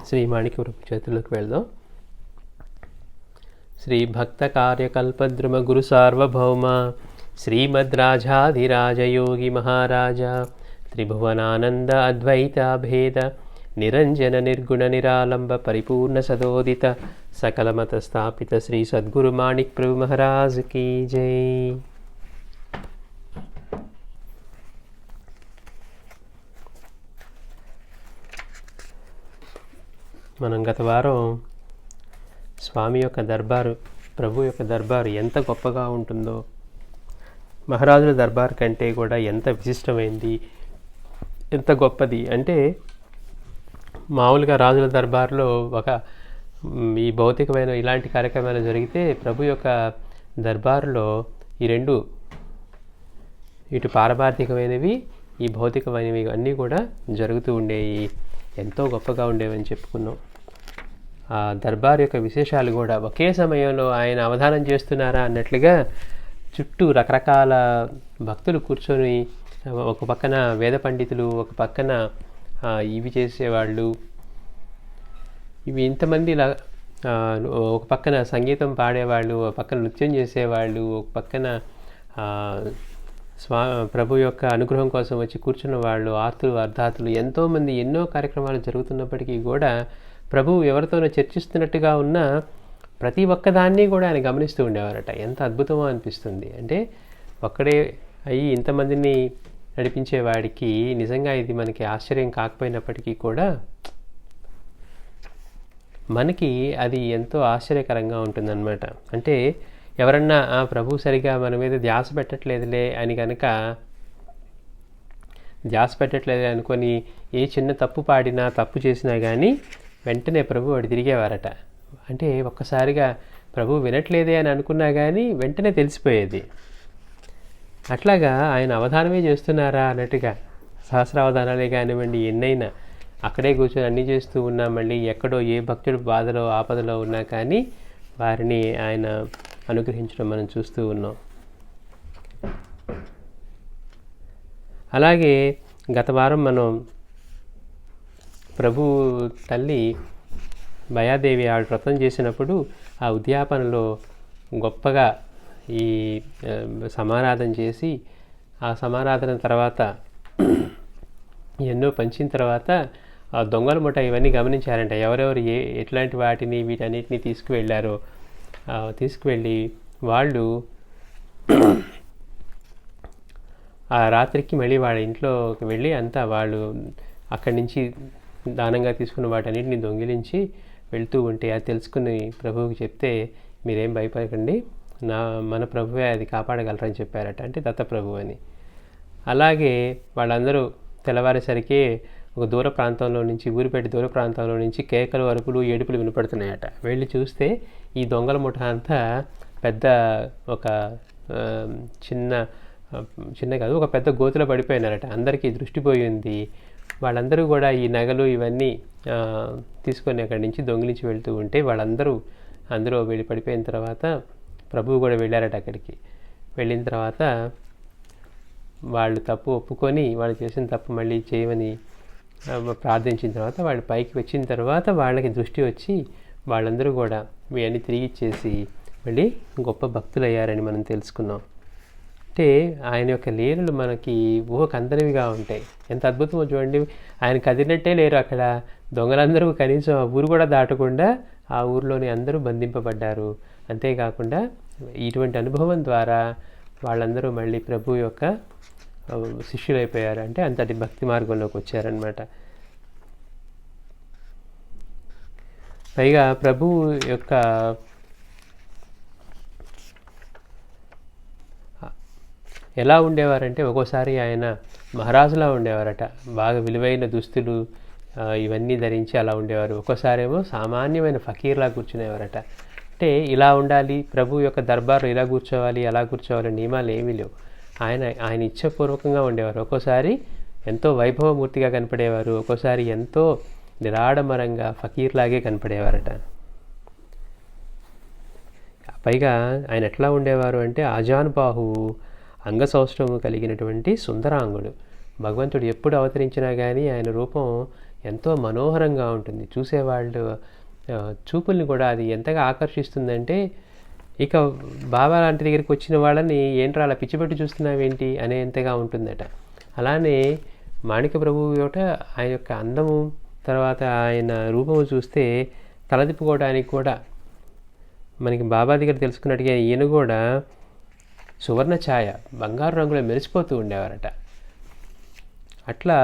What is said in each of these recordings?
శ్రీ మాణిక్యవరపు చేతుల్లోకి వెళ్దాం. శ్రీ భక్త కార్యకల్పద్రుమ గురు సార్వభౌమ శ్రీమద్రాజాధిరాజయోగి మహారాజ త్రిభువనానంద అద్వైత భేద నిరంజన నిర్గుణ నిరాలంబ పరిపూర్ణ సదోదిత సకలమత స్థాపిత శ్రీ సద్గురు మాణిక్ ప్రభు మహారాజ్ కీ జై. మనం గత వారం స్వామి యొక్క దర్బారు, ప్రభు యొక్క దర్బారు ఎంత గొప్పగా ఉంటుందో, మహారాజుల దర్బార్ కంటే కూడా ఎంత విశిష్టమైంది, ఎంత గొప్పది అంటే, మామూలుగా రాజుల దర్బార్లో ఈ భౌతికమైన ఇలాంటి కార్యక్రమాలు జరిగితే ప్రభు యొక్క దర్బారులో ఈ రెండు, ఇటు పారమార్థికమైనవి ఈ భౌతికమైనవి అన్నీ కూడా జరుగుతూ ఉండేవి, ఎంతో గొప్పగా ఉండేవని చెప్పుకున్నాం. ఆ దర్బార్ యొక్క విశేషాలు కూడా ఒకే సమయంలో ఆయన అవధానం చేస్తున్నారా అన్నట్లుగా చుట్టూ రకరకాల భక్తులు కూర్చొని, ఒక పక్కన వేద పండితులు, ఒక పక్కన ఇవి చేసేవాళ్ళు, ఇవి ఇంతమంది ఒక పక్కన సంగీతం పాడేవాళ్ళు, ఒక పక్కన నృత్యం చేసేవాళ్ళు, ఒక పక్కన ప్రభు యొక్క అనుగ్రహం కోసం వచ్చి కూర్చున్న వాళ్ళు, ఆర్తులు అర్ధాతులు, ఎంతోమంది, ఎన్నో కార్యక్రమాలు జరుగుతున్నప్పటికీ కూడా ప్రభువు ఎవరితోనో చర్చిస్తున్నట్టుగా ఉన్న ప్రతి ఒక్కదాన్ని కూడా ఆయన గమనిస్తూ ఉండేవారట. ఎంత అద్భుతమో అనిపిస్తుంది. అంటే ఒక్కడే అయ్యి ఇంతమందిని నడిపించేవాడికి నిజంగా ఇది మనకి ఆశ్చర్యం కాకపోయినప్పటికీ కూడా మనకి అది ఎంతో ఆశ్చర్యకరంగా ఉంటుందన్నమాట. అంటే ఎవరన్నా ప్రభు సరిగా మన మీద ధ్యాస పెట్టట్లేదులే అని కనుక, ధ్యాస పెట్టట్లేదు అనుకొని ఏ చిన్న తప్పు పాడినా, తప్పు చేసినా కానీ వెంటనే ప్రభు వాడు తిరిగేవారట. అంటే ఒక్కసారిగా ప్రభు వినట్లేదే అని అనుకున్నా కానీ వెంటనే తెలిసిపోయేది. అట్లాగా ఆయన అవధానమే చేస్తున్నారా అన్నట్టుగా, సహస్రావధానాలే కానివ్వండి, ఎన్నైనా అక్కడే కూర్చొని అన్నీ చేస్తూ ఉన్నా, మళ్ళీ ఎక్కడో ఏ భక్తుడు బాధలో ఆపదలో ఉన్నా కానీ వారిని ఆయన అనుగ్రహించడం మనం చూస్తూ ఉన్నాం. అలాగే గత వారం మనం ప్రభు తల్లి భయాదేవి ఆవిడ వ్రతం చేసినప్పుడు ఆ ఉద్యాపనలో గొప్పగా ఈ సమారాధన చేసి, ఆ సమారాధన తర్వాత ఎన్నో పంచిన తర్వాత ఆ దొంగల ముఠ ఇవన్నీ గమనించారంట. ఎవరెవరు ఎట్లాంటి వాటిని వీటన్నిటిని తీసుకువెళ్ళి వాళ్ళు ఆ రాత్రికి మళ్ళీ వాళ్ళ ఇంట్లోకి వెళ్ళి అంతా వాళ్ళు అక్కడి నుంచి దానంగా తీసుకున్న వాటన్నిటిని దొంగిలించి వెళ్తూ ఉంటే అది తెలుసుకుని ప్రభువుకి చెప్తే, మీరేం భయపడకండి, మన ప్రభువే అది కాపాడగలరని చెప్పారట. అంటే దత్తప్రభు అని. అలాగే వాళ్ళందరూ తెల్లవారేసరికి ఒక దూర ప్రాంతంలో నుంచి, ఊరిపేట దూర ప్రాంతంలో నుంచి కేకలు, అరుపులు, ఏడుపులు వినపడుతున్నాయట. వెళ్ళి చూస్తే ఈ దొంగల ముఠ అంతా పెద్ద ఒక చిన్న కాదు, ఒక పెద్ద గోతులో పడిపోయినారట. అందరికీ దృష్టి పోయింది. వాళ్ళందరూ కూడా ఈ నగలు ఇవన్నీ తీసుకొని అక్కడి నుంచి దొంగిలించి వెళ్తూ ఉంటే అందులో వెళ్ళి పడిపోయిన తర్వాత ప్రభువు కూడా వెళ్ళారట అక్కడికి. వెళ్ళిన తర్వాత వాళ్ళు తప్పు ఒప్పుకొని, వాళ్ళు చేసిన తప్పు మళ్ళీ చేయమని ప్రార్థించిన తర్వాత వాళ్ళు పైకి వచ్చిన తర్వాత వాళ్ళకి దృష్టి వచ్చి వాళ్ళందరూ కూడా ఇవన్నీ తిరిగి ఇచ్చేసి మళ్ళీ గొప్ప భక్తులయ్యారని మనం తెలుసుకున్నాం. అంటే ఆయన యొక్క లీలలు మనకి ఊహకందరివిగా ఉంటాయి. ఎంత అద్భుతమో చూడండి. ఆయన కదిలినట్టే లేరు అక్కడ. దొంగలందరూ కనీసం ఆ ఊరు కూడా దాటకుండా ఆ ఊరిలోని అందరూ బంధింపబడ్డారు. అంతేకాకుండా ఇటువంటి అనుభవం ద్వారా వాళ్ళందరూ మళ్ళీ ప్రభు యొక్క శిష్యులైపోయారు. అంటే అంతటి భక్తి మార్గంలోకి వచ్చారనమాట. పైగా ప్రభు యొక్క ఎలా ఉండేవారంటే, ఒక్కోసారి ఆయన మహారాజులా ఉండేవారట. బాగా విలువైన దుస్తులు ఇవన్నీ ధరించి అలా ఉండేవారు. ఒక్కోసారి ఏమో సామాన్యమైన ఫకీర్లా కూర్చునేవారట. అంటే ఇలా ఉండాలి, ప్రభు యొక్క దర్బారు ఇలా కూర్చోవాలి, అలా కూర్చోవాలి, నియమాలు ఏమీ లేవు. ఆయన ఇచ్ఛాపూర్వకంగా ఉండేవారు. ఒక్కోసారి ఎంతో వైభవమూర్తిగా కనపడేవారు, ఒక్కోసారి ఎంతో నిరాడంబరంగా ఫకీర్లాగే కనపడేవారట. పైగా ఆయన ఎట్లా ఉండేవారు అంటే, ఆజానుబాహువు, అంగసౌష్ఠవము కలిగినటువంటి సుందరాంగుడు. భగవంతుడు ఎప్పుడు అవతరించినా కానీ ఆయన రూపం ఎంతో మనోహరంగా ఉంటుంది. చూసేవాళ్ళు చూపుల్ని కూడా అది ఎంతగా ఆకర్షిస్తుందంటే, ఇక బాబా లాంటి దగ్గరికి వచ్చిన వాళ్ళని ఏంట్రా అలా పిచ్చిపెట్టి చూస్తున్నావేంటి అనేంతగా ఉంటుందట. అలానే మాణిక్య ప్రభువు యొక్క ఆయన యొక్క అందము, తర్వాత ఆయన రూపము చూస్తే తలదిప్పుకోవడానికి కూడా మనకి బాబా దగ్గర తెలుసుకున్నట్టుగా ఈయన కూడా సువర్ణ ఛాయ, బంగారు రంగులో మెరిసిపోతూ ఉండేవారట. అట్లా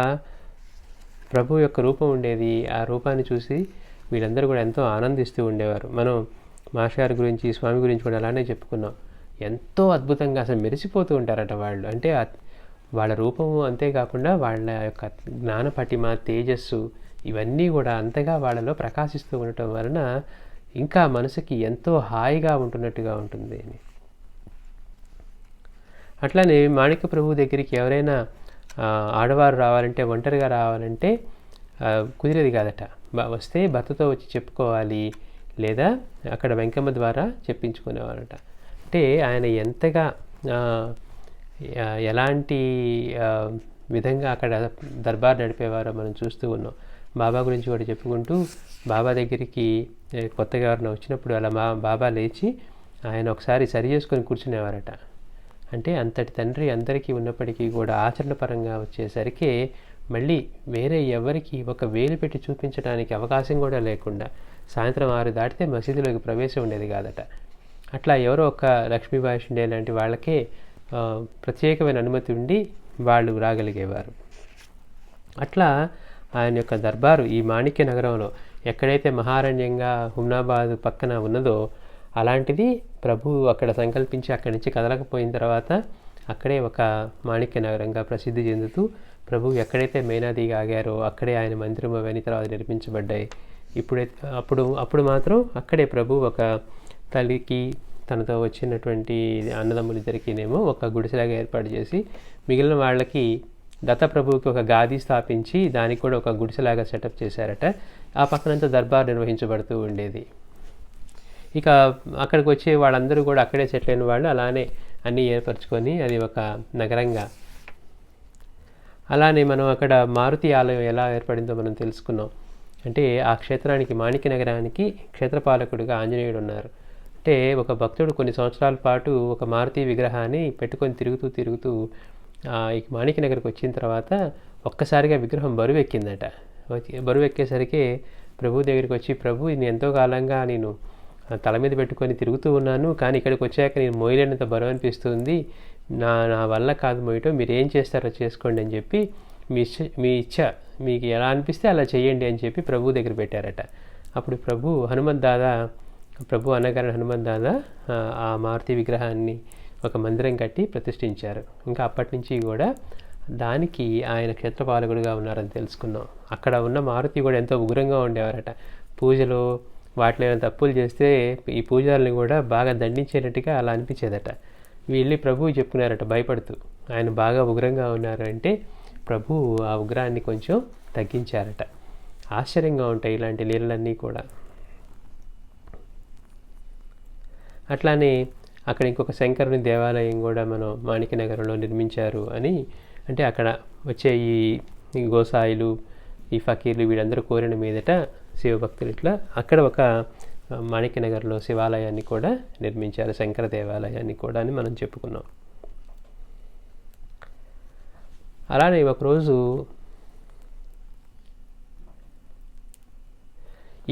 ప్రభు యొక్క రూపం ఉండేది. ఆ రూపాన్ని చూసి వీళ్ళందరూ కూడా ఎంతో ఆనందిస్తూ ఉండేవారు. మనం మాస్టర్ గారి గురించి, స్వామి గురించి కూడా అలానే చెప్పుకున్నాం. ఎంతో అద్భుతంగా అసలు మెరిసిపోతూ ఉంటారట వాళ్ళు. అంటే వాళ్ళ రూపము అంతేకాకుండా వాళ్ళ యొక్క జ్ఞాన పటిమ, తేజస్సు ఇవన్నీ కూడా అంతగా వాళ్ళలో ప్రకాశిస్తూ ఉండటం వలన ఇంకా మనసుకి ఎంతో హాయిగా ఉంటున్నట్టుగా ఉంటుంది అని. అట్లానే మాణిక్య ప్రభు దగ్గరికి ఎవరైనా ఆడవారు రావాలంటే, ఒంటరిగా రావాలంటే కుదిరేది కాదట. వస్తే భర్తతో వచ్చి చెప్పుకోవాలి, లేదా అక్కడ వెంకమ్మ ద్వారా చెప్పించుకునేవారట. అంటే ఆయన ఎంతగా ఎలాంటి విధంగా అక్కడ దర్బార్ నడిపేవారో మనం చూస్తూ ఉన్నాం. బాబా గురించి కూడా చెప్పుకుంటూ, బాబా దగ్గరికి కొత్తగా ఎవరైనా వచ్చినప్పుడు అలా బాబా లేచి ఆయన ఒకసారి సరి చేసుకొని కూర్చునేవారట. అంటే అంతటి తండ్రి అందరికీ ఉన్నప్పటికీ కూడా ఆచరణపరంగా వచ్చేసరికి మళ్ళీ వేరే ఎవరికి ఒక వేలు పెట్టి చూపించడానికి అవకాశం కూడా లేకుండా సాయంత్రం 6 దాటితే మసీదులోకి ప్రవేశం ఉండేది కాదట. అట్లా ఎవరో ఒక లక్ష్మీబాయి షిండే లాంటి వాళ్ళకే ప్రత్యేకమైన అనుమతి ఉండి వాళ్ళు రాగలిగేవారు. అట్లా ఆయన యొక్క దర్బారు ఈ మాణిక్య నగరంలో ఎక్కడైతే మహారణ్యంగా హుమ్నాబాద్ పక్కన ఉన్నదో అలాంటిది ప్రభు అక్కడ సంకల్పించి అక్కడి నుంచి కదలకపోయిన తర్వాత అక్కడే ఒక మాణిక్య నగరంగా ప్రసిద్ధి చెందుతూ ప్రభు ఎక్కడైతే మేనాదిగా ఆగారో అక్కడే ఆయన మందిరం అవన్నీ తర్వాత నిర్మించబడ్డాయి. అప్పుడు మాత్రం అక్కడే ప్రభు ఒక తల్లికి తనతో వచ్చినటువంటి అన్నదమ్ములిద్దరికీనేమో ఒక గుడిసెలాగా ఏర్పాటు చేసి, మిగిలిన వాళ్ళకి దత్తప్రభువుకి ఒక గాది స్థాపించి దానికి కూడా ఒక గుడిసెలాగా సెటప్ చేశారట. ఆ పక్కనంతా దర్బార్ నిర్వహించబడుతూ ఉండేది. ఇక అక్కడికి వచ్చే వాళ్ళందరూ కూడా అక్కడే సెటిల్ అయిన వాళ్ళు అలానే అన్నీ ఏర్పరచుకొని అది ఒక నగరంగా. అలానే మనం అక్కడ మారుతి ఆలయం ఎలా ఏర్పడిందో మనం తెలుసుకున్నాం. అంటే ఆ క్షేత్రానికి, మాణిక్య నగరానికి క్షేత్రపాలకుడిగా ఆంజనేయుడు ఉన్నారు. అంటే ఒక భక్తుడు కొన్ని సంవత్సరాల పాటు ఒక మారుతి విగ్రహాన్ని పెట్టుకొని తిరుగుతూ ఈ మాణిక్య నగర్కి వచ్చిన తర్వాత ఒక్కసారిగా విగ్రహం బరువు ఎక్కిందట. బరువు ఎక్కేసరికి ప్రభు దగ్గరికి వచ్చి, ప్రభు నేను ఎంతో కాలంగా నేను తల మీద పెట్టుకొని తిరుగుతూ ఉన్నాను, కానీ ఇక్కడికి వచ్చాక నేను మోయలేనంత బరువు అనిపిస్తుంది, నా వల్ల కాదు మోయటం, మీరు ఏం చేస్తారో చేసుకోండి అని చెప్పి మీ ఇచ్చ మీకు ఎలా అనిపిస్తే అలా చేయండి అని చెప్పి ప్రభు దగ్గర పెట్టారట. అప్పుడు ప్రభు అన్నగారిన హనుమంత్ దాదా ఆ మారుతి విగ్రహాన్ని ఒక మందిరం కట్టి ప్రతిష్ఠించారు. ఇంకా అప్పటి నుంచి కూడా దానికి ఆయన క్షేత్రపాలకుడిగా ఉన్నారని తెలుసుకున్నాం. అక్కడ ఉన్న మారుతి కూడా ఎంతో ఉగ్రంగా ఉండేవారట. పూజలో వాటిలో ఏమైనా తప్పులు చేస్తే ఈ పూజారుల్ని కూడా బాగా దండించేటట్టుగా అలా అనిపించేదట. వీళ్ళు ప్రభువు చెప్పుకున్నారట భయపడుతూ, ఆయన బాగా ఉగ్రంగా ఉన్నారు అంటే ప్రభు ఆ ఉగ్రాన్ని కొంచెం తగ్గించారట. ఆశ్చర్యంగా ఉంటాయి ఇలాంటి లీలలన్నీ కూడా. అట్లానే అక్కడ ఇంకొక శంకరుని దేవాలయం కూడా మనం మాణిక్య నగరంలో నిర్మించారు అని. అంటే అక్కడ వచ్చే ఈ గోసాయిలు, ఈ ఫకీర్లు వీళ్ళందరూ కోరిన మీదట శివభక్తులు ఇట్లా అక్కడ ఒక మాణిక్య నగర్లో శివాలయాన్ని కూడా నిర్మించారు, శంకర దేవాలయాన్ని కూడా అని మనం చెప్పుకున్నాం. అలానే ఒకరోజు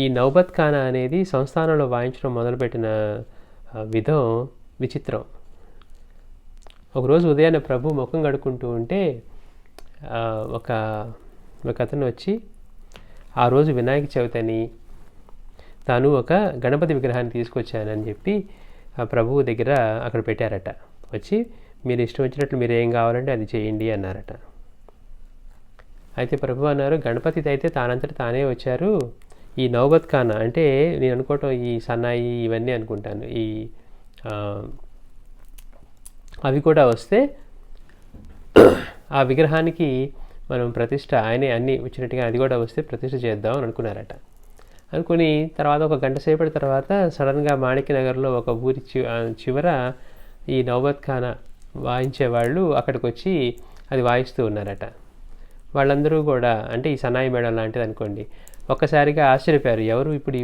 ఈ నౌబత్ ఖానా అనేది సంస్థానంలో వాయించడం మొదలుపెట్టిన విధం విచిత్రం. ఒకరోజు ఉదయాన్నే ప్రభు ముఖం కడుక్కుంటూ ఉంటే ఒక అతను వచ్చి, ఆ రోజు వినాయక చవితి అని తాను ఒక గణపతి విగ్రహాన్ని తీసుకొచ్చానని చెప్పి ఆ ప్రభువు దగ్గర అక్కడ పెట్టారట. వచ్చి మీరు ఇష్టం వచ్చినట్లు మీరు ఏం కావాలంటే అది చేయండి అన్నారట. అయితే ప్రభు అన్నారు, గణపతిది అయితే తానంతటి తానే వచ్చారు, ఈ నౌబత్ ఖానా అంటే నేను అనుకోవటం ఈ సన్నాయి ఇవన్నీ అనుకుంటాను, ఈ అవి కూడా వస్తే ఆ విగ్రహానికి మనం ప్రతిష్ట ఆయనే అన్నీ వచ్చినట్టుగా అది కూడా వస్తే ప్రతిష్ట చేద్దాం అని అనుకున్నారట. అనుకుని తర్వాత ఒక గంట సేపటి తర్వాత సడన్గా మాణిక్య నగర్లో ఒక ఊరి చివర ఈ నౌబత్ ఖానా వాయించేవాళ్ళు అక్కడికి వచ్చి అది వాయిస్తూ ఉన్నారట. వాళ్ళందరూ కూడా అంటే ఈ సన్నాయి మేళం లాంటిది అనుకోండి, ఒక్కసారిగా ఆశ్చర్యపోయారు. ఎవరు ఇప్పుడు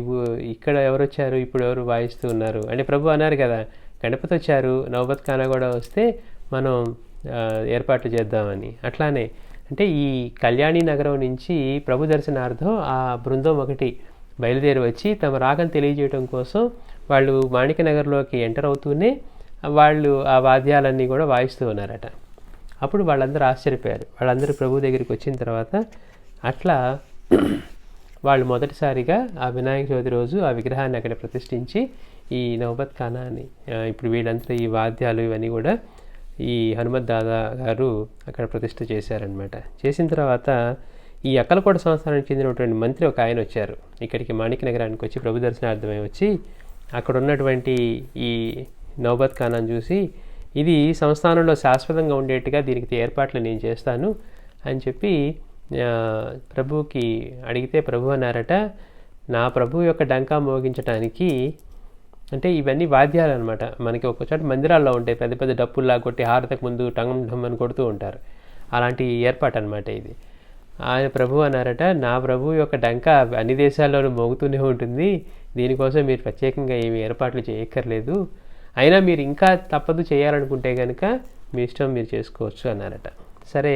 ఇక్కడ ఎవరు వచ్చారు, ఇప్పుడు ఎవరు వాయిస్తూ ఉన్నారు అంటే ప్రభు అన్నారు కదా, గణపతి వచ్చారు, నవబత్ ఖానా కూడా వస్తే మనం ఏర్పాట్లు చేద్దామని. అట్లానే అంటే ఈ కళ్యాణి నగరం నుంచి ప్రభు దర్శనార్థం ఆ బృందం ఒకటి బయలుదేరి వచ్చి తమ రాకను తెలియజేయడం కోసం వాళ్ళు మాణిక్యనగర్లోకి ఎంటర్ అవుతూనే వాళ్ళు ఆ వాద్యాలన్నీ కూడా వాయిస్తూ ఉన్నారట. అప్పుడు వాళ్ళందరూ ఆశ్చర్యపోయారు. వాళ్ళందరూ ప్రభు దగ్గరికి వచ్చిన తర్వాత అట్లా వాళ్ళు మొదటిసారిగా ఆ వినాయక చవితి రోజు ఆ విగ్రహాన్ని అక్కడ ప్రతిష్ఠించి ఈ నవబత్ ఖానా అని ఇప్పుడు వీళ్ళంతా ఈ వాద్యాలు ఇవన్నీ కూడా ఈ హనుమత్ దాదా గారు అక్కడ ప్రతిష్ఠ చేశారనమాట. చేసిన తర్వాత ఈ అక్కలకోట సంస్థానానికి చెందినటువంటి మంత్రి ఒక ఆయన వచ్చారు ఇక్కడికి మాణిక్య నగరానికి వచ్చి ప్రభు దర్శనార్థమై వచ్చి అక్కడ ఉన్నటువంటి ఈ నవబత్ ఖానాను చూసి ఇది సంస్థానంలో శాశ్వతంగా ఉండేట్టుగా దీనికి ఏర్పాట్లు నేను చేస్తాను అని చెప్పి ప్రభువుకి అడిగితే ప్రభు అన్నారట, నా ప్రభు యొక్క డంకా మోగించడానికి అంటే ఇవన్నీ వాద్యాలు అనమాట. మనకి ఒక చోట మందిరాల్లో ఉంటాయి, పెద్ద పెద్ద డప్పుల్లా కొట్టి హారతకు ముందు టంగం ఢమ్ అని కొడుతూ ఉంటారు, అలాంటి ఏర్పాటు అనమాట ఇది. ఆయన ప్రభు అన్నారట, నా ప్రభు యొక్క డంకా అన్ని దేశాల్లోనూ మోగుతూనే ఉంటుంది, దీనికోసం మీరు ప్రత్యేకంగా ఏమి ఏర్పాట్లు చేయక్కర్లేదు, అయినా మీరు ఇంకా తప్పదు చేయాలనుకుంటే కనుక మీ ఇష్టం మీరు చేసుకోవచ్చు అన్నారట. సరే,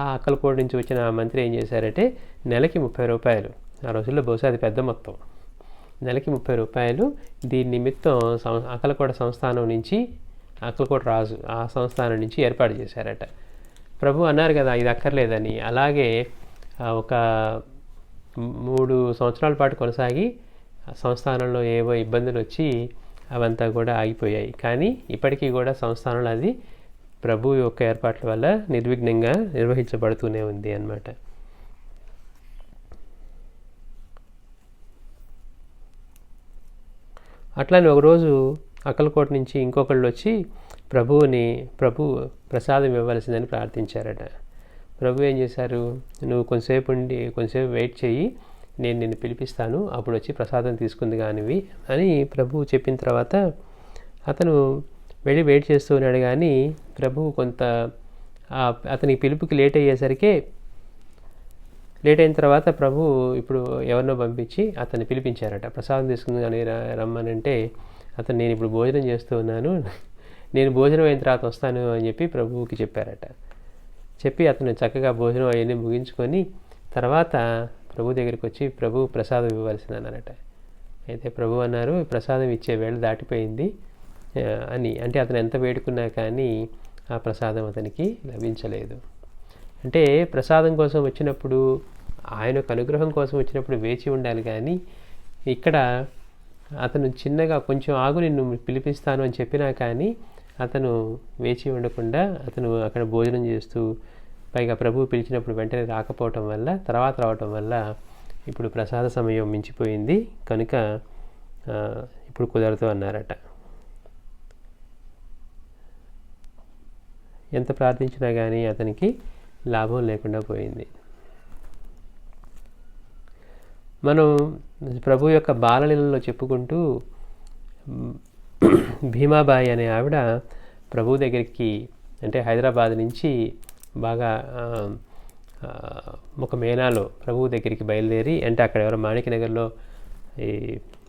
ఆ అక్కలకోట నుంచి వచ్చిన మంత్రి ఏం చేశారంటే నెలకి 30 రూపాయలు, ఆ రోజుల్లో బహుశా అది పెద్ద మొత్తం, నెలకి 30 రూపాయలు దీని నిమిత్తం అక్కలకోట సంస్థానం నుంచి, అక్కలకోట రాజు ఆ సంస్థానం నుంచి ఏర్పాటు చేశారట. ప్రభు అన్నారు కదా ఇది అక్కర్లేదని. అలాగే ఒక 3 సంవత్సరాల పాటు కొనసాగి సంస్థానంలో ఏవో ఇబ్బందులు వచ్చి అవంతా కూడా ఆగిపోయాయి. కానీ ఇప్పటికీ కూడా సంస్థానంలో అది ప్రభు యొక్క ఏర్పాట్ల వల్ల నిర్విఘ్నంగా నిర్వహించబడుతూనే ఉంది అన్నమాట. అట్లానే ఒకరోజు అక్కలకోట నుంచి ఇంకొకళ్ళు వచ్చి ప్రభు ప్రసాదం ఇవ్వవలసిందని ప్రార్థించారట. ప్రభు ఏం చేశారు, నువ్వు కొంచెంసేపు వెయిట్ చెయ్యి, నేను నిన్ను పిలిపిస్తాను, అప్పుడు వచ్చి ప్రసాదం తీసుకుంది కానివి అని ప్రభు చెప్పిన తర్వాత అతను వెళ్ళి వెయిట్ చేస్తూ ఉన్నాడు. కానీ ప్రభు అతనికి పిలుపుకి లేట్ అయిన తర్వాత ప్రభు ఇప్పుడు ఎవరినో పంపించి అతన్ని పిలిపించారట. ప్రసాదం తీసుకుంది కానీ రమ్మనంటే అతను నేను ఇప్పుడు భోజనం చేస్తూ ఉన్నాను, నేను భోజనం అయిన తర్వాత వస్తాను అని చెప్పి ప్రభువుకి చెప్పారట. చెప్పి అతను చక్కగా భోజనం అవన్నీ ముగించుకొని తర్వాత ప్రభు దగ్గరికి వచ్చి ప్రభు ప్రసాదం ఇవ్వవలసిందన్నారట. అయితే ప్రభు అన్నారు, ప్రసాదం ఇచ్చే వేళ దాటిపోయింది అని. అంటే అతను ఎంత వేడుకున్నా కానీ ఆ ప్రసాదం అతనికి లభించలేదు. అంటే ప్రసాదం కోసం వచ్చినప్పుడు, ఆయన యొక్క అనుగ్రహం కోసం వచ్చినప్పుడు వేచి ఉండాలి. కానీ ఇక్కడ అతను చిన్నగా కొంచెం ఆగు నిన్ను పిలిపిస్తాను అని చెప్పినా కానీ అతను వేచి ఉండకుండా అతను అక్కడ భోజనం చేస్తూ, పైగా ప్రభు పిలిచినప్పుడు వెంటనే తర్వాత రావటం వల్ల ఇప్పుడు ప్రసాద సమయం మించిపోయింది కనుక ఇప్పుడు కుదరదు అన్నారట. ఎంత ప్రార్థించినా కానీ అతనికి లాభం లేకుండా పోయింది. మనం ప్రభు యొక్క బాలలీలలో చెప్పుకుంటూ భీమాబాయి అనే ఆవిడ ప్రభు దగ్గరికి అంటే హైదరాబాద్ నుంచి బాగా ఒక మేనాలో ప్రభు దగ్గరికి బయలుదేరి, అంటే అక్కడ ఎవరో మాణిక్యనగర్లో ఈ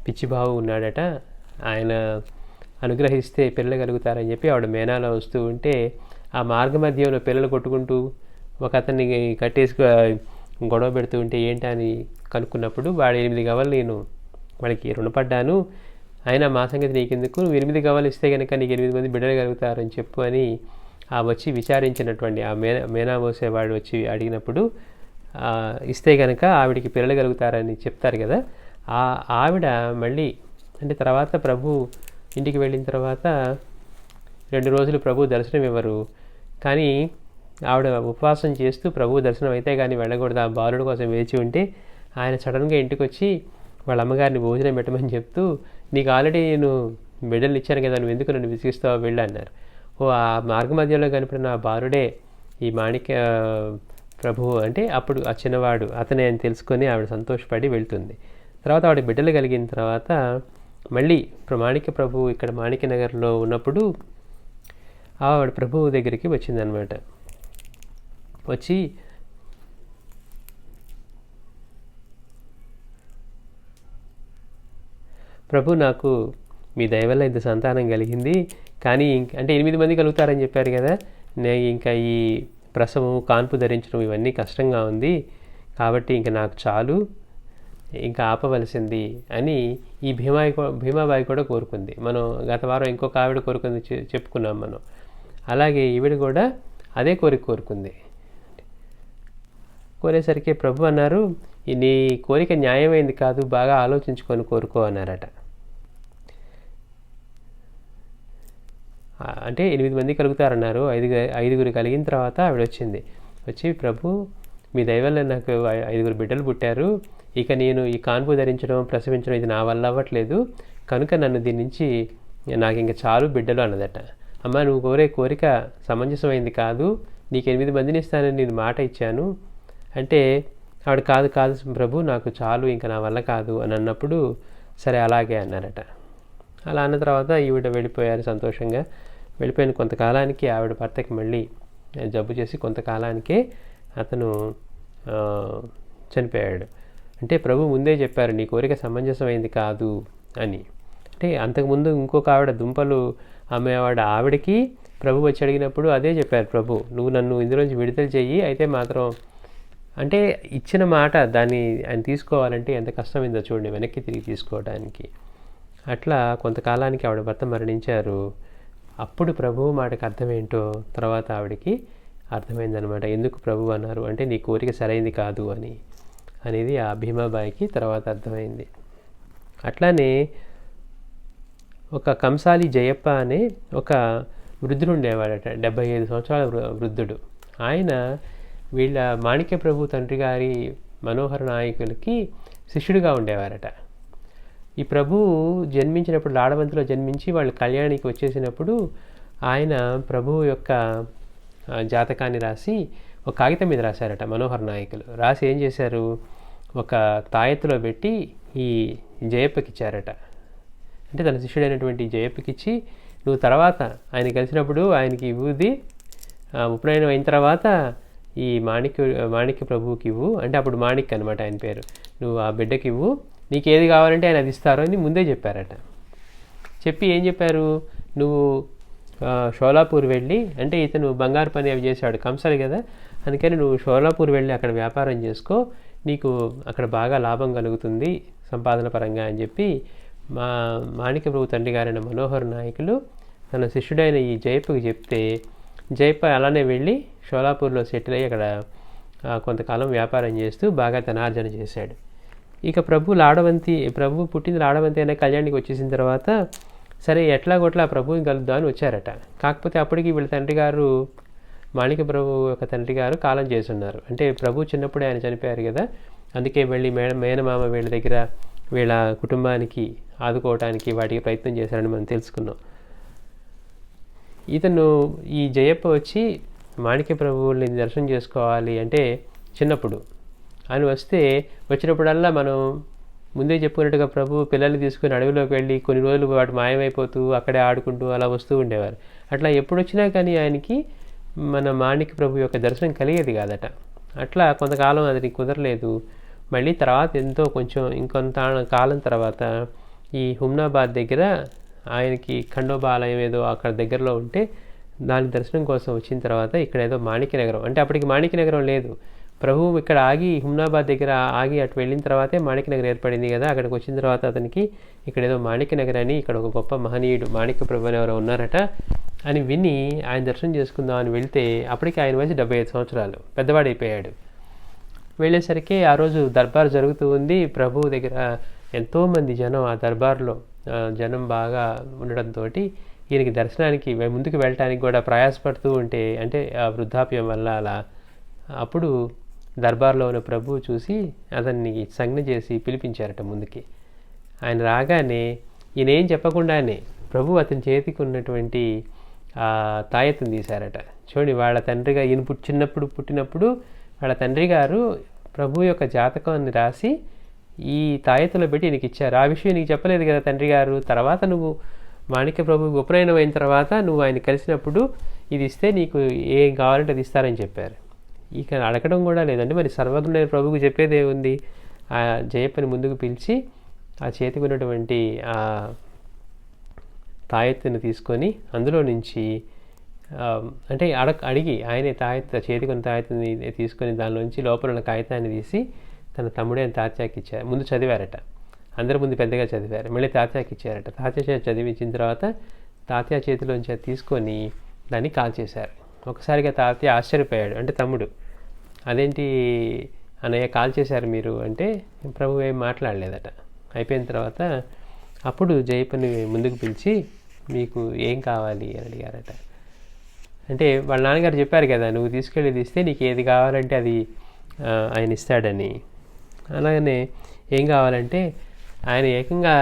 పిచ్చిబావు ఉన్నాడట, ఆయన అనుగ్రహిస్తే పిల్లలు కలుగుతారని చెప్పి ఆవిడ మేనాలో వస్తూ ఉంటే ఆ మార్గ మధ్యంలో పిల్లలు కొట్టుకుంటూ ఒక అతన్ని కట్టేసి గొడవ పెడుతూ ఉంటే ఏంటి అని కనుక్కున్నప్పుడు వాడు 8 గవ్వలు నేను వాడికి రుణపడ్డాను, అయినా మా సంగతి నీకెందుకు, నువ్వు 8 గవ్వలు ఇస్తే కనుక నీకు 8 మంది బిడ్డలు కలుగుతారని చెప్పు అని వచ్చి విచారించినటువంటి ఆ మేనా మోసేవాడు వచ్చి అడిగినప్పుడు ఇస్తే కనుక ఆవిడికి పిల్లలు కలుగుతారని చెప్తారు కదా. ఆవిడ మళ్ళీ అంటే తర్వాత ప్రభు ఇంటికి వెళ్ళిన తర్వాత 2 రోజులు ప్రభు దర్శనం ఇవ్వరు. కానీ ఆవిడ ఉపవాసం చేస్తూ ప్రభు దర్శనం అయితే కానీ వెళ్ళకూడదు, ఆ బాలుడు కోసం వేచి ఉంటే ఆయన సడన్గా ఇంటికి వచ్చి వాళ్ళ అమ్మగారిని భోజనం పెట్టమని చెప్తూ, నీకు ఆల్రెడీ నేను బిడ్డలు ఇచ్చాను కదా, నువ్వు ఎందుకు నన్ను విసిగిస్తావో వెళ్ళి అన్నారు. ఆ మార్గ మధ్యలో కనిపిన ఆ బాలుడే ఈ మాణిక్య ప్రభు అంటే అప్పుడు ఆ చిన్నవాడు అతనే అని తెలుసుకొని ఆవిడ సంతోషపడి వెళ్తుంది. తర్వాత ఆవిడ బిడ్డలు కలిగిన తర్వాత మళ్ళీ మాణిక్య ప్రభు ఇక్కడ మాణిక్య నగర్లో ఉన్నప్పుడు ఆవిడ ప్రభువు దగ్గరికి వచ్చిందనమాట. వచ్చి ప్రభు నాకు మీ దయ వల్ల ఇంత సంతానం కలిగింది, కానీ అంటే 8 మంది కలుగుతారని చెప్పారు కదా, నేను ఇంకా ఈ ప్రసవం కాన్పు ధరించడం ఇవన్నీ కష్టంగా ఉంది, కాబట్టి ఇంకా నాకు చాలు, ఇంకా ఆపవలసింది అని ఈ భీమాబాయి కూడా కోరుకుంది. మనం గత వారం ఇంకొక ఆవిడ కోరుకుంది చెప్పుకున్నాం మనం. అలాగే ఈవిడ కూడా అదే కోరుకుంది. కోరేసరికి ప్రభు అన్నారు, నీ కోరిక న్యాయమైంది కాదు, బాగా ఆలోచించుకొని కోరుకో అన్నారట. అంటే 8 మంది కలుగుతారన్నారు. 5 కలిగిన తర్వాత ఆవిడ వచ్చి ప్రభు మీ దయ వల్ల నాకు 5 బిడ్డలు పుట్టారు, ఇక నేను ఈ కాన్పు ధరించడం ప్రసవించడం ఇది నా వల్ల అవ్వట్లేదు, కనుక నన్ను దీని నుంచి నాకు ఇంకా చాలు బిడ్డలు అన్నదట. అమ్మ, నువ్వు కోరే కోరిక సమంజసమైంది కాదు, నీకు 8 మందిని ఇస్తానని నేను మాట ఇచ్చాను అంటే ఆవిడ కాదు ప్రభు, నాకు చాలు, ఇంకా నా వల్ల కాదు అని అన్నప్పుడు సరే అలాగే అన్నారట. అలా అన్న తర్వాత ఈవిడ వెళ్ళిపోయారు సంతోషంగా. వెళ్ళిపోయిన కొంతకాలానికి ఆవిడ భర్తకి మళ్ళీ జబ్బు చేసి కొంతకాలానికే అతను చనిపోయాడు. అంటే ప్రభు ముందే చెప్పారు నీ కోరిక సమంజసమైంది కాదు అని. అంటే అంతకుముందు ఇంకొక ఆవిడ దుంపలు అమ్మేవాడు ఆవిడకి ప్రభు వచ్చి అడిగినప్పుడు అదే చెప్పారు ప్రభు, నువ్వు నన్ను ఇందులోంచి విడుదల చెయ్యి, అయితే మాత్రం అంటే ఇచ్చిన మాట దాన్ని ఆయన తీసుకోవాలంటే ఎంత కష్టమైందో చూడండి వెనక్కి తిరిగి తీసుకోవడానికి. అట్లా కొంతకాలానికి ఆవిడ భర్త మరణించారు. అప్పుడు ప్రభువు మాటకు అర్థమేంటో తర్వాత ఆవిడకి అర్థమైందనమాట. ఎందుకు ప్రభు అన్నారు అంటే నీ కోరిక సరైంది కాదు అనేది ఆ భీమాబాయికి తర్వాత అర్థమైంది. అట్లానే ఒక కంసాలి జయప్ప అనే ఒక వృద్ధుడు ఉండేవాడట, 75 సంవత్సరాల వృద్ధుడు. ఆయన వీళ్ళ మాణిక్య ప్రభు తండ్రి గారి మనోహర నాయకులకి శిష్యుడిగా ఉండేవారట. ఈ ప్రభు జన్మించినప్పుడు లాడవంతిలో జన్మించి వాళ్ళు కళ్యాణికి వచ్చేసినప్పుడు ఆయన ప్రభువు యొక్క జాతకాన్ని రాసి ఒక కాగితం మీద రాశారట మనోహర నాయకులు. రాసి ఏం చేశారు, ఒక తాయెత్తులో పెట్టి ఈ జయప్పకి ఇచ్చారట. అంటే తన శిష్యుడైనటువంటి జయప్పకిచ్చి నువ్వు తర్వాత ఆయన కలిసినప్పుడు ఆయనకి ఇవ్వుది, ఉపనయనం అయిన తర్వాత ఈ మాణిక్య ప్రభువుకి ఇవ్వు, అంటే అప్పుడు మాణిక్ అనమాట ఆయన పేరు, నువ్వు ఆ బిడ్డకి ఇవ్వు, నీకు ఏది కావాలంటే ఆయన అది ఇస్తారు అని ముందే చెప్పారట. చెప్పి ఏం చెప్పారు, నువ్వు షోలాపూర్ వెళ్ళి, అంటే ఇతను బంగారు పని అవి చేశాడు కంసాలి కదా, అందుకని నువ్వు షోలాపూర్ వెళ్ళి అక్కడ వ్యాపారం చేసుకో, నీకు అక్కడ బాగా లాభం కలుగుతుంది సంపాదన పరంగా అని చెప్పి మాణిక్య ప్రభు తండ్రి గారైన మనోహర్ నాయకులు తన శిష్యుడైన ఈ జయప్పకి చెప్తే జయప్ప అలానే వెళ్ళి షోలాపూర్లో సెటిల్ అయ్యి అక్కడ కొంతకాలం వ్యాపారం చేస్తూ బాగా ధనార్జన చేశాడు. ఇక ప్రభు పుట్టింది లాడవంతి అనే కళ్యాణికి వచ్చేసిన తర్వాత సరే ఎట్లాగొట్లా ప్రభుని కలుద్దామని వచ్చారట. కాకపోతే అప్పటికి వీళ్ళ తండ్రి గారు మాణిక్య ప్రభు యొక్క తండ్రి గారు కాలం చేస్తున్నారు. అంటే ప్రభు చిన్నప్పుడే ఆయన చనిపోయారు కదా, అందుకే వెళ్ళి మేనమామ వీళ్ళ దగ్గర వీళ్ళ కుటుంబానికి ఆదుకోవటానికి వాటికి ప్రయత్నం చేశారని మనం తెలుసుకున్నాం. ఇతను ఈ జయప్ప వచ్చి మాణిక్య ప్రభువుని దర్శనం చేసుకోవాలి అంటే చిన్నప్పుడు అని వచ్చినప్పుడల్లా మనం ముందే చెప్పుకున్నట్టుగా ప్రభు పిల్లల్ని తీసుకుని అడవిలోకి వెళ్ళి కొన్ని రోజులు వాటి మాయమైపోతూ అక్కడే ఆడుకుంటూ అలా వస్తూ ఉండేవారు. అట్లా ఎప్పుడు వచ్చినా కానీ ఆయనకి మన మాణిక్య ప్రభు యొక్క దర్శనం కలిగేది కాదట. అట్లా కొంతకాలం అది కుదరలేదు. మళ్ళీ తర్వాత ఇంకొంత కాలం తర్వాత ఈ హుమ్నాబాద్ దగ్గర ఆయనకి ఖండోబా ఆలయం ఏదో అక్కడ దగ్గరలో ఉంటే దాని దర్శనం కోసం వచ్చిన తర్వాత ఇక్కడ ఏదో మాణిక్యనగరం, అంటే అప్పటికి మాణిక్యనగరం లేదు, ప్రభువు ఇక్కడ ఆగి హుమ్నాబాద్ దగ్గర ఆగి అటు వెళ్ళిన తర్వాతే మాణిక్యనగరం ఏర్పడింది కదా. అక్కడికి వచ్చిన తర్వాత అతనికి ఇక్కడ ఏదో మాణిక్యనగర్ అని ఇక్కడ ఒక గొప్ప మహనీయుడు మాణిక్య ప్రభు అని ఎవరో ఉన్నారట అని విని ఆయన దర్శనం చేసుకుందాం అని వెళ్తే అప్పటికి ఆయన వయసు 75 సంవత్సరాలు, పెద్దవాడైపోయాడు. వెళ్ళేసరికి ఆ రోజు దర్బార్ జరుగుతూ ఉంది. ప్రభువు దగ్గర ఎంతోమంది జనం, ఆ దర్బార్లో జనం బాగా ఉండడంతో ఈయనకి దర్శనానికి ముందుకు వెళ్ళటానికి కూడా ప్రయాసపడుతూ ఉంటే, అంటే ఆ వృద్ధాప్యం వల్ల అలా, అప్పుడు దర్బార్లో ఉన్న ప్రభువు చూసి అతన్ని సంజ్ఞ చేసి పిలిపించారట ముందుకి. ఆయన రాగానే ఈయన ఏం చెప్పకుండానే ప్రభు అతని చేతికి ఉన్నటువంటి ఆ తాయెత్తుని తీశారట. చూడండి, వాళ్ళ తండ్రిగా ఈయన చిన్నప్పుడు పుట్టినప్పుడు వాళ్ళ తండ్రి గారు ప్రభు యొక్క జాతకాన్ని రాసి ఈ తాయెత్తులో పెట్టి నీకు ఇచ్చారు. ఆ విషయం నీకు చెప్పలేదు కదా తండ్రి గారు. తర్వాత నువ్వు మాణిక్య ప్రభువుకి ఉపనయనం అయిన తర్వాత నువ్వు ఆయన కలిసినప్పుడు ఇది ఇస్తే నీకు ఏం కావాలంటే అది ఇస్తారని చెప్పారు. ఇక అడగడం కూడా లేదండి. మరి సర్వజ్ఞుడైన ప్రభువుకి చెప్పేదే ఉంది. ఆ జయప్పని ముందుకు పిలిచి ఆ చేతికి ఉన్నటువంటి ఆ తాయెత్తుని తీసుకొని అందులో నుంచి అంటే అడిగి ఆయనే చేతికి ఉన్న తాయెత్తుని తీసుకొని దానిలోంచి లోపల ఉన్న కాగితాన్ని తీసి తన తమ్ముడైన తాత్యాకి ఇచ్చారు. ముందు చదివారట, అందరి ముందు పెద్దగా చదివారు, మళ్ళీ తాత్యాకి ఇచ్చారట. తాత్య చదివించిన తర్వాత తాత్య చేతిలోంచి అది తీసుకొని దాన్ని కాల్చేశారు. ఒకసారిగా తాత్య ఆశ్చర్యపోయాడు. అంటే తమ్ముడు, అదేంటి అన్నయ్య కాల్చేశారు మీరు అంటే ప్రభు ఏం మాట్లాడలేదట. అయిపోయిన తర్వాత అప్పుడు జయప్పని ముందుకు పిలిచి మీకు ఏం కావాలి అని అడిగారట. అంటే వాళ్ళ నాన్నగారు చెప్పారు కదా, నువ్వు తీసుకెళ్ళి ఇస్తే నీకు ఏది కావాలంటే అది ఆయన ఇస్తాడని. అలాగనే ఏం కావాలంటే ఆయన ఏకంగా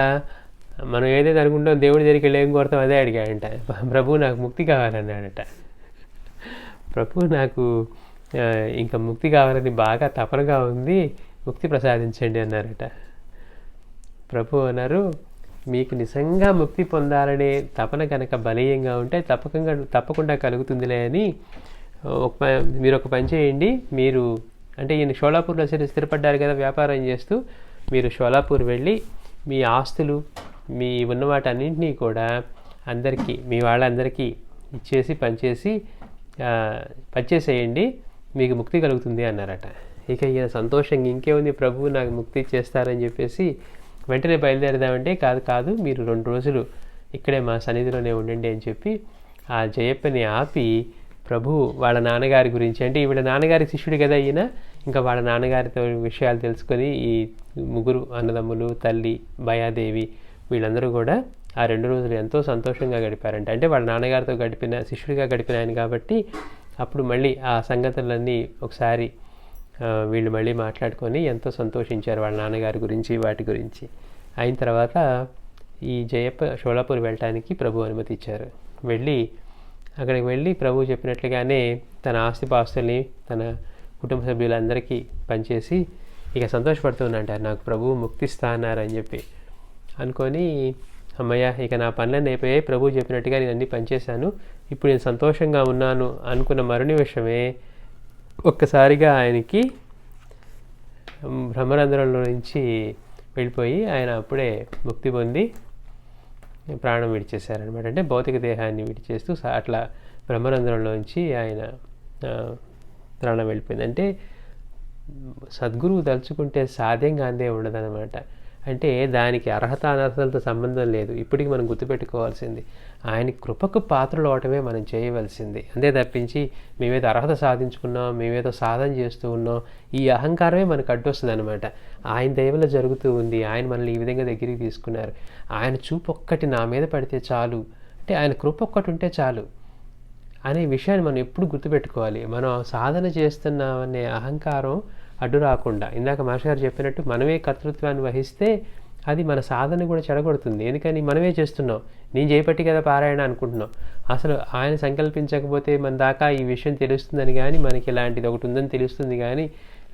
మనం ఏదైతే అనుకుంటాం దేవుడి దగ్గరికి వెళ్ళి ఏం కోరుతాం అదే అడిగాడంట. ప్రభు నాకు ముక్తి కావాలన్నాడట. ప్రభు నాకు ఇంకా ముక్తి కావాలని బాగా తపనగా ఉంది, ముక్తి ప్రసాదించండి అన్నారట. ప్రభు అన్నారు, మీకు నిజంగా ముక్తి పొందాలనే తపన కనుక బలీయంగా ఉంటే తప్పకుండా కలుగుతుందిలే అని మీరు ఒక పని చేయండి. మీరు అంటే ఈయన షోలాపూర్లో స్థిరపడ్డారు కదా వ్యాపారం చేస్తూ, మీరు షోలాపూర్ వెళ్ళి మీ ఆస్తులు మీ ఉన్న వాటన్నింటినీ కూడా అందరికీ మీ వాళ్ళందరికీ ఇచ్చేసి పనిచేసేయండి, మీకు ముక్తి కలుగుతుంది అన్నారట. ఇక ఈయన సంతోషంగా ఇంకేముంది, ప్రభువు నాకు ముక్తి ఇచ్చేస్తారని చెప్పేసి వెంటనే బయలుదేరదామంటే కాదు మీరు 2 రోజులు ఇక్కడే మా సన్నిధిలోనే ఉండండి అని చెప్పి ఆ జయప్పని ఆపి ప్రభు వాళ్ళ నాన్నగారి గురించి, అంటే వీళ్ళ నాన్నగారి శిష్యుడు కదా ఈయన, ఇంకా వాళ్ళ నాన్నగారితో విషయాలు తెలుసుకొని ఈ ముగ్గురు అన్నదమ్ములు, తల్లి భయాదేవి వీళ్ళందరూ కూడా ఆ 2 రోజులు ఎంతో సంతోషంగా గడిపారంట. అంటే వాళ్ళ నాన్నగారితో శిష్యుడిగా గడిపిన ఆయన కాబట్టి అప్పుడు మళ్ళీ ఆ సంగతులన్నీ ఒకసారి వీళ్ళు మళ్ళీ మాట్లాడుకొని ఎంతో సంతోషించారు వాళ్ళ నాన్నగారి గురించి వాటి గురించి. అయిన తర్వాత ఈ జయప్ప షోలాపూర్ వెళ్ళటానికి ప్రభు అనుమతి ఇచ్చారు. అక్కడికి వెళ్ళి ప్రభు చెప్పినట్లుగానే తన ఆస్తిపాస్తుల్ని తన కుటుంబ సభ్యులందరికీ పనిచేసి ఇక సంతోషపడుతున్నంటారు, నాకు ప్రభువు ముక్తిస్తా అన్నారని చెప్పి అనుకొని, అమ్మయ్య ఇక నా పనులన్నీ అయిపోయాయి, ప్రభువు చెప్పినట్టుగా నేను అన్నీ పనిచేశాను, ఇప్పుడు నేను సంతోషంగా ఉన్నాను అనుకున్న మరునిమిషమే ఒక్కసారిగా ఆయనకి బ్రహ్మరంధ్రంలో నుంచి వెళ్ళిపోయి ఆయన అప్పుడే ముక్తి పొంది ప్రాణం విడిచేశారనమాట. అంటే భౌతిక దేహాన్ని విడిచేస్తూ అట్లా బ్రహ్మరంధ్రంలోంచి ఆయన ప్రాణం వెళ్ళిపోయింది. అంటే సద్గురువు తలుచుకుంటే సాధ్యంగా అందే ఉండదన్నమాట. అంటే దానికి అర్హత అనర్హతలతో సంబంధం లేదు. ఇప్పటికి మనం గుర్తుపెట్టుకోవాల్సింది ఆయన కృపకు పాత్రలు అవటమే మనం చేయవలసింది. అంతే తప్పించి మేమేదో అర్హత సాధించుకున్నాం, మేమేదో సాధన చేస్తూ ఉన్నాం, ఈ అహంకారమే మనకు అడ్డొస్తుంది అనమాట. ఆయన దయవల్ల జరుగుతూ ఉంది, ఆయన మనల్ని ఈ విధంగా దగ్గరికి తీసుకున్నారు, ఆయన చూపు ఒక్కటి నా మీద పడితే చాలు, అంటే ఆయన కృప ఒక్కటి ఉంటే చాలు అనే విషయాన్ని మనం ఎప్పుడు గుర్తుపెట్టుకోవాలి. మనం సాధన చేస్తున్నామనే అహంకారం అడ్డు రాకుండా, ఇందాక మాస్టర్ గారు చెప్పినట్టు మనమే కర్తృత్వాన్ని వహిస్తే అది మన సాధన కూడా చెడగొడుతుంది. ఎందుకని మనమే చేస్తున్నాం, నేను చేయబట్టి కదా పారాయణ అనుకుంటున్నాం. అసలు ఆయన సంకల్పించకపోతే మన దాకా ఈ విషయం తెలుస్తుందని కానీ, మనకి ఇలాంటిది ఒకటి ఉందని తెలుస్తుంది కానీ,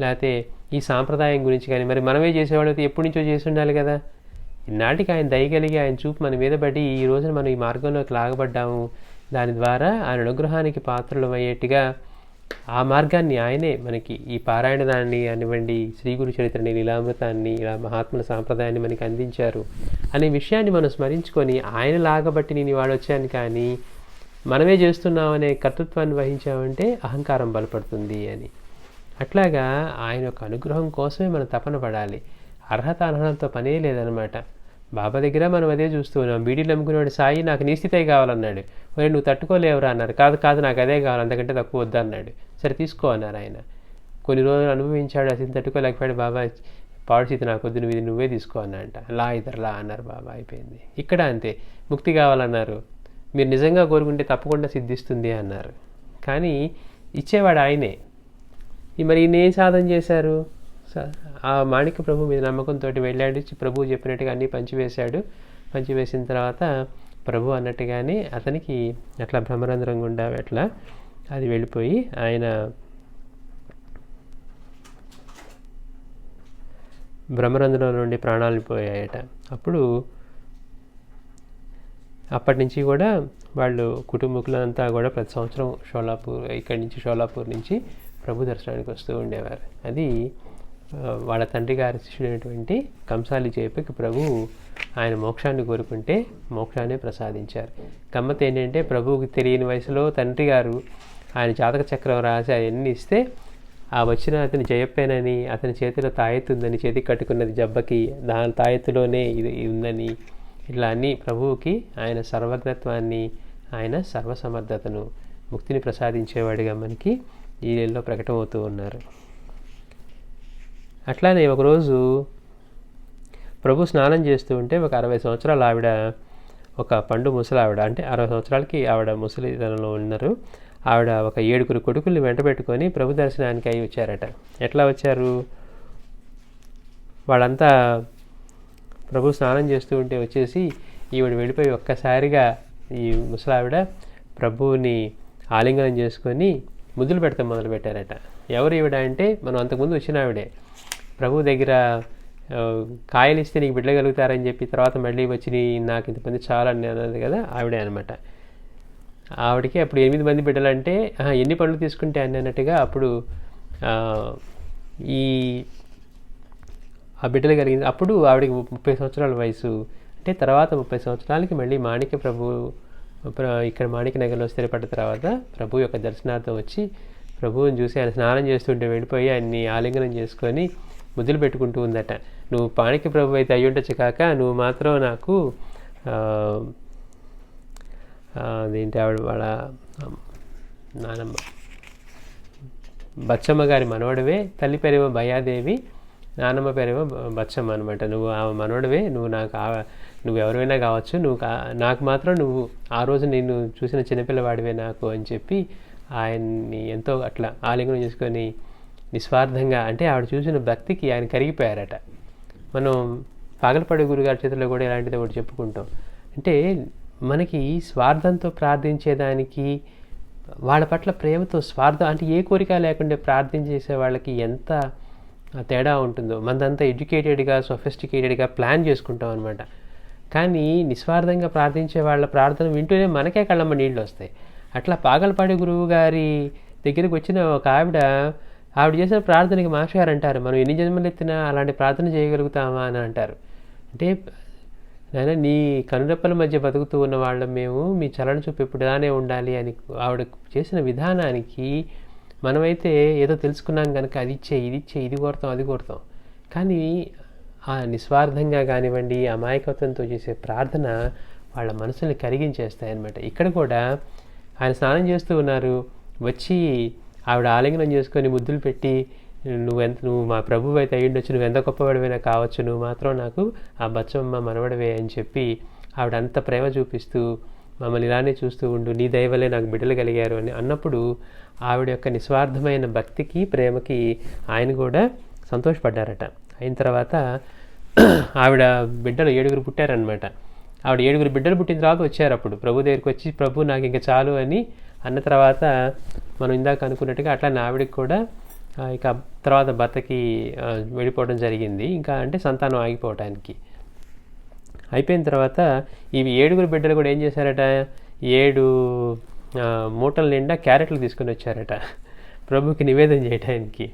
లేకపోతే ఈ సాంప్రదాయం గురించి కానీ, మరి మనమే చేసేవాళ్ళైతే ఎప్పటి నుంచో చేసి ఉండాలి కదా. ఇన్నాటికి ఆయన దయగలిగి ఆయన చూపు మన మీద పడి ఈ రోజున మనం ఈ మార్గంలోకి లాగబడ్డాము. దాని ద్వారా ఆయన అనుగ్రహానికి పాత్రలు అయ్యేట్టుగా ఆ మార్గాన్ని ఆయనే మనకి ఈ పారాయణదాన్ని అనివ్వండి, శ్రీ గురు చరిత్రని, లీలామృతాన్ని, ఇలా మహాత్ముల సాంప్రదాయాన్ని మనకి అందించారు అనే విషయాన్ని మనం స్మరించుకొని ఆయన లాగబట్టి నేను వాడు వచ్చాను కానీ మనమే చేస్తున్నామనే కర్తృత్వాన్ని వహించామంటే అహంకారం బలపడుతుంది అని. అట్లాగా ఆయన యొక్క అనుగ్రహం కోసమే మనం తపన పడాలి. అర్హత అనర్హతతో పనే లేదనమాట. బాబా దగ్గర మనం అదే చూస్తూ ఉన్నాం. బీడీలు అమ్ముకునేవాడు సాయి నాకు నీ స్థితే కావాలన్నాడు. మరి నువ్వు తట్టుకోలేవురా అన్నారు. కాదు నాకు అదే కావాలి, అంతకంటే తక్కువ వద్దన్నాడు. సరే తీసుకో అన్నారు ఆయన. కొన్ని రోజులు అనుభవించాడు, అసలు తట్టుకోలేకపోయాడు. బాబా పాడు స్థితి నాకు వద్దు, నువ్వే తీసుకో అన్నాడంట. లా అన్నారు బాబా, అయిపోయింది. ఇక్కడ అంతే, ముక్తి కావాలన్నారు, మీరు నిజంగా కోరుకుంటే తప్పకుండా సిద్ధిస్తుంది అన్నారు. కానీ ఇచ్చేవాడు ఆయనే. మరి ఈయన ఏం సాధన చేశారు? ఆ మాణిక్య ప్రభు మీద నమ్మకంతో వెళ్ళాడు, ప్రభు చెప్పినట్టుగా అన్నీ పంచివేసిన తర్వాత ప్రభు అన్నట్టుగానే అతనికి అట్లా బ్రహ్మరంధ్రం గుండా అట్లా అది వెళ్ళిపోయి ఆయన బ్రహ్మరంధ్రం నుండి ప్రాణాలు పోయాయట. అప్పటి నుంచి కూడా వాళ్ళు కుటుంబకులంతా కూడా ప్రతి సంవత్సరం ఇక్కడి నుంచి షోలాపూర్ నుంచి ప్రభు దర్శనానికి వస్తూ ఉండేవారు. అది వాళ్ళ తండ్రి గారి శిష్యుడైనటువంటి కంసాలి చేపకి ప్రభువు ఆయన మోక్షాన్ని కోరుకుంటే మోక్షాన్ని ప్రసాదించారు. గమ్మత్ ఏంటంటే ప్రభువుకి తెలియని వయసులో తండ్రి గారు ఆయన జాతక చక్రం రాసి అవన్నీ ఇస్తే ఆ వచ్చిన అతని జయప్పేనని, అతని చేతిలో తాయెత్తు ఉందని, చేతికి కట్టుకున్నది జబ్బకి దాని తాయెత్తులోనే ఇది ఉందని, ఇట్లా అన్నీ ప్రభువుకి ఆయన సర్వజ్ఞత్వాన్ని, ఆయన సర్వసమర్థతను, ముక్తిని ప్రసాదించేవాడిగా మనకి ఈ నెలలో ప్రకటమవుతూ ఉన్నారు. అట్లానే ఒకరోజు ప్రభు స్నానం చేస్తూ ఉంటే ఒక 60 సంవత్సరాల ఆవిడ, ఒక పండు ముసలావిడ, అంటే 60 సంవత్సరాలకి ఆవిడ ముసలితనంలో ఉన్నారు. ఆవిడ ఒక 7 కొడుకుల్ని వెంట పెట్టుకొని ప్రభు దర్శనానికి అయి వచ్చారట. ఎట్లా వచ్చారు? వాళ్ళంతా ప్రభు స్నానం చేస్తూ ఉంటే వచ్చేసి ఈవిడ వెళ్ళిపోయి ఒక్కసారిగా ఈ ముసలావిడ ప్రభువుని ఆలింగనం చేసుకొని ముద్దులు పెడతాం మొదలుపెట్టారట. ఎవరు ఈవిడ అంటే మనం అంతకుముందు వచ్చిన ఆవిడే. ప్రభు దగ్గర కాయలు ఇస్తే నీకు బిడ్డగలుగుతారని చెప్పి తర్వాత మళ్ళీ వచ్చి నాకు ఇంతమంది చాలా అన్నది కదా, ఆవిడే అనమాట. ఆవిడకి అప్పుడు 8 మంది బిడ్డలంటే ఎన్ని పనులు తీసుకుంటే అన్ని అన్నట్టుగా అప్పుడు ఆ బిడ్డలు కలిగింది. అప్పుడు ఆవిడకి 30 సంవత్సరాల వయసు. అంటే తర్వాత 30 సంవత్సరాలకి మళ్ళీ మాణిక్య ప్రభు ఇక్కడ మాణిక్య నగర్లో స్థిరపడ్డ తర్వాత ప్రభు యొక్క దర్శనార్థం వచ్చి ప్రభువుని చూసి ఆయన స్నానం చేస్తుంటే వెళ్ళిపోయి ఆయన్ని ఆలింగనం చేసుకొని ముద్దులు పెట్టుకుంటూ ఉందట. నువ్వు మాణిక్య ప్రభు అయితే అయ్యుండొచ్చు కాక నువ్వు మాత్రం నాకు అదేంటి ఆవిడ వాళ్ళ నానమ్మ బచ్చమ్మ గారి మనవడవే, తల్లి పేరేమో భయాదేవి, నానమ్మ పేరేమో బచ్చమ్మ అనమాట. నువ్వు ఆ మనవడవే, నువ్వు ఎవరైనా కావచ్చు, నాకు మాత్రం నువ్వు ఆ రోజు నిన్ను చూసిన చిన్నపిల్లవాడివే నాకు అని చెప్పి ఆయన్ని ఎంతో అట్లా ఆలింగనం చేసుకొని నిస్వార్థంగా, అంటే ఆవిడ చూసిన భక్తికి ఆయన కరిగిపోయారట. మనం పాగలపడి గురుగారి చేతిలో కూడా ఇలాంటిది ఒకటి చెప్పుకుంటాం. అంటే మనకి స్వార్థంతో ప్రార్థించేదానికి, వాళ్ళ పట్ల ప్రేమతో స్వార్థం అంటే ఏ కోరిక లేకుండా ప్రార్థించేసే వాళ్ళకి ఎంత తేడా ఉంటుందో. మనదంతా ఎడ్యుకేటెడ్గా, సొఫిస్టికేటెడ్గా ప్లాన్ చేసుకుంటాం అనమాట. కానీ నిస్వార్థంగా ప్రార్థించే వాళ్ళ ప్రార్థన వింటూనే మనకే కళ్ళమ్మ నీళ్ళు వస్తాయి. అట్లా పాగలపాడి గురువు గారి దగ్గరికి వచ్చిన ఒక ఆవిడ చేసిన ప్రార్థనకి మాస్టర్ గారు అంటారు, మనం ఎన్ని జన్మలు ఎత్తినా అలాంటి ప్రార్థన చేయగలుగుతామా అని అంటారు. అంటే నాయన నీ కనురెప్పల మధ్య బతుకుతూ ఉన్న వాళ్ళం మేము, మీ చలన చూపు ఎప్పుడు ఇలానే ఉండాలి అని ఆవిడ చేసిన విధానానికి మనమైతే ఏదో తెలుసుకున్నాం కనుక అది ఇచ్చే ఇది కోరుతాం అది కోరుతాం. కానీ ఆ నిస్వార్థంగా కానివ్వండి, అమాయకత్వంతో చేసే ప్రార్థన వాళ్ళ మనసుని కరిగించేస్తాయి అన్నమాట. ఇక్కడ కూడా ఆయన స్నానం చేస్తూ ఉన్నారు, వచ్చి ఆవిడ ఆలింగనం చేసుకొని ముద్దులు పెట్టి నువ్వు మా ప్రభువు అయితే అయ్యుండొచ్చు, నువ్వు ఎంత గొప్పవాడివైనా కావచ్చు, నువ్వు మాత్రం నాకు ఆ బచ్చమ్మ మనవడవే అని చెప్పి ఆవిడ అంత ప్రేమ చూపిస్తూ మమ్మల్ని ఇలానే చూస్తూ ఉండు, నీ దయ వల్లే నాకు బిడ్డలు కలిగారు అని అన్నప్పుడు ఆవిడ యొక్క నిస్వార్థమైన భక్తికి, ప్రేమకి ఆయన కూడా సంతోషపడ్డారట. అయిన తర్వాత ఆవిడ బిడ్డలు 7 పుట్టారనమాట. ఆవిడ 7 బిడ్డలు పుట్టిన తర్వాత వచ్చారు. అప్పుడు ప్రభు దగ్గరికి వచ్చి ప్రభు నాకు ఇంకా చాలు అని అన్న తర్వాత మనం ఇందాక అనుకున్నట్టుగా అట్లా ఆవిడకి కూడా ఇక తర్వాత భర్తకి వెళ్ళిపోవడం జరిగింది. ఇంకా అంటే సంతానం ఆగిపోవటానికి అయిపోయిన తర్వాత ఇవి 7 బిడ్డలు కూడా ఏం చేశారట, 7 మూటల నిండా క్యారెట్లు తీసుకొని వచ్చారట ప్రభుకి నివేదన చేయడానికి.